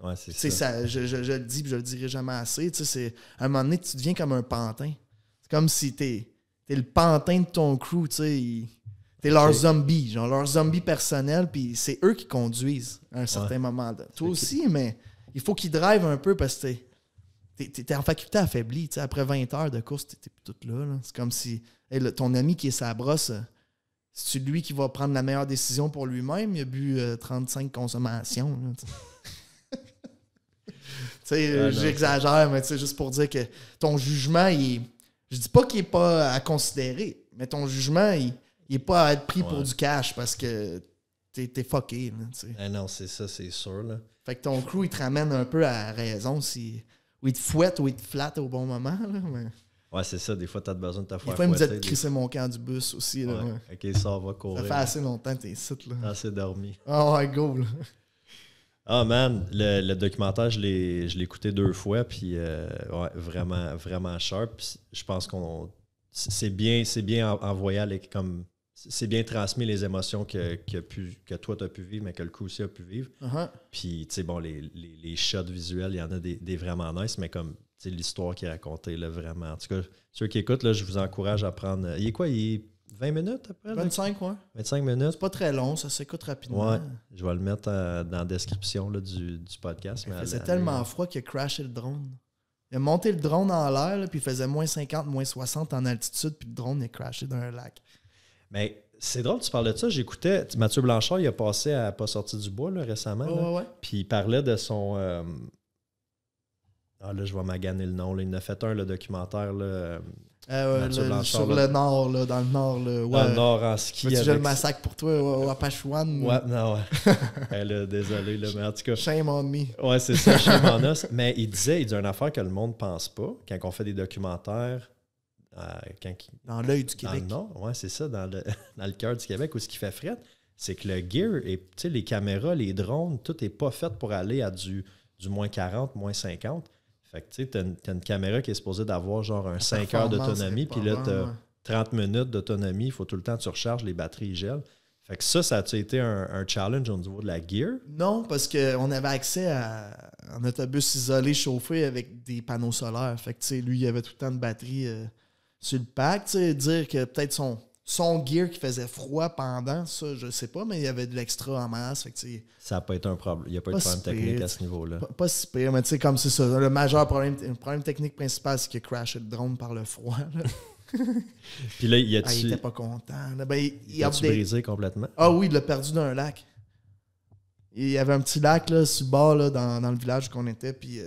Ouais, c'est ça. Je le dis et je le dirai jamais assez. À un moment donné, tu deviens comme un pantin. C'est comme si t'es le pantin de ton crew. T'es leur zombie, genre leur zombie personnel. Puis c'est eux qui conduisent à un certain moment. Toi aussi, mais... Il faut qu'il drive un peu parce que t'es en faculté affaiblie. Après 20 heures de course, t'es tout là. C'est comme si ton ami qui est sa brosse, c'est lui qui va prendre la meilleure décision pour lui-même. Il a bu 35 consommations. J'exagère, mais juste pour dire que ton jugement, je dis pas qu'il est pas à considérer, mais ton jugement, il est pas à être pris pour du cash parce que t'es fucké. Là, non, c'est ça, c'est sûr. Là. Fait que ton crew, il te ramène un peu à raison. Ou il te fouette ou il te flatte au bon moment. Là, mais... Ouais, c'est ça. Des fois, t'as besoin de te faire des fois, il me disait de crisser mon camp du bus aussi. Là, OK, ça va courir. Ça fait assez longtemps que t'es ici. Assez dormi. Ah ouais, go. Là. Ah man, le documentaire, je l'ai écouté 2 fois, puis vraiment, vraiment sharp. Je pense qu'on c'est bien envoyé, comme c'est bien transmis les émotions que toi t'as pu vivre, mais que le coup aussi a pu vivre. Puis tu sais, bon, les shots visuels, il y en a des vraiment nice, mais comme l'histoire qui est racontée, là, vraiment. En tout cas, ceux qui écoutent, là, je vous encourage à prendre. Il est quoi? Il est 20 minutes après? 25, ouais. 25 minutes. C'est pas très long, ça s'écoute rapidement. Ouais, je vais le mettre dans la description là, du podcast. Il faisait tellement froid qu'il a crashé le drone. Il a monté le drone en l'air, puis il faisait moins 50, moins 60 en altitude, puis le drone est crashé dans un lac. Mais c'est drôle, tu parles de ça. J'écoutais Mathieu Blanchard, il a passé à Pas sorti du bois là, récemment. Puis il parlait de son... Ah là, je vais maganer le nom. Là. Il en a fait un, le documentaire. Là, Blanchard, sur le nord, là, dans le nord. Là, dans le nord, en ski. J'ai le massacre pour toi, au Apachuan. Ouais, non, ouais. Là, désolé, là, mais en tout cas... Shame on me. Ouais, c'est ça, shame on us. Mais il dit une affaire que le monde pense pas, quand on fait des documentaires... dans l'œil du Québec. Non, ouais, c'est ça, dans le cœur du Québec, où ce qui fait fret, c'est que le gear, les caméras, les drones, tout n'est pas fait pour aller à du moins 40, moins 50. Fait que tu sais, t'as une caméra qui est supposée d'avoir genre un 5 heures d'autonomie, puis là, t'as 30 minutes d'autonomie, il faut tout le temps que tu recharges, les batteries gèlent. Fait que ça a-tu été un challenge au niveau de la gear? Non, parce qu'on avait accès à un autobus isolé chauffé avec des panneaux solaires. Fait que tu sais, lui, il avait tout le temps de batterie sur le pack. Tu sais, dire que peut-être son gear qui faisait froid pendant, ça, je sais pas, mais il y avait de l'extra en masse. Fait que, ça n'a pas été un problème. Il n'y a pas eu de problème technique à ce niveau-là. Pas si pire, mais tu sais, comme c'est ça. Le majeur problème technique principal, c'est qu'il a crashé le drone par le froid. Puis là, il était pas content. Là, il a brisé complètement? Ah oui, il l'a perdu dans un lac. Il y avait un petit lac là, sur le bord là, dans le village qu'on était, puis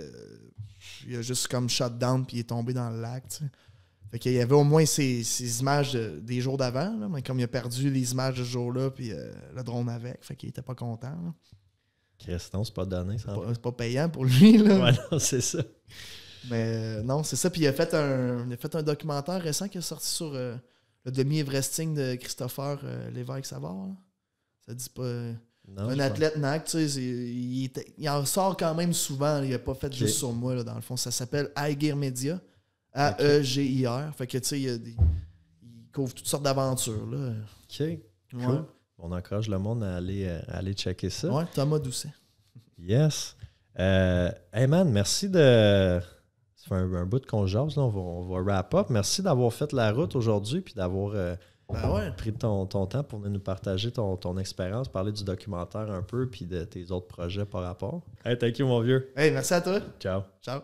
il a juste comme shut down, puis il est tombé dans le lac. T'sais. Fait qu'il y avait au moins ces images des jours d'avant, là, mais comme il a perdu les images de ce jour-là, puis le drone avec, fait qu'il était pas content. Là. Christon, c'est pas donné, ça. C'est pas payant pour lui. Là. Ouais, non, c'est ça. Mais non, c'est ça. Puis il a fait un documentaire récent qui est sorti sur le demi-Everesting de Christopher Lévesque-Savard. Là. Ça dit pas... Non, un athlète NAC, tu sais, il en sort quand même souvent. Là, il n'a pas fait juste sur moi, là, dans le fond. Ça s'appelle iGear Media. A-E-G-I-R. Fait que, tu sais, il couvre toutes sortes d'aventures. Là. OK. Cool. Ouais. On encourage le monde à aller checker ça. Ouais, Thomas Doucet. Yes. Hey man, merci de... Ça fait un bout de qu'on jase, là. On va wrap up. Merci d'avoir fait la route aujourd'hui puis d'avoir pris ton temps pour nous partager ton expérience, parler du documentaire un peu puis de tes autres projets par rapport. Hey, thank you, mon vieux. Hey, merci à toi. Ciao. Ciao.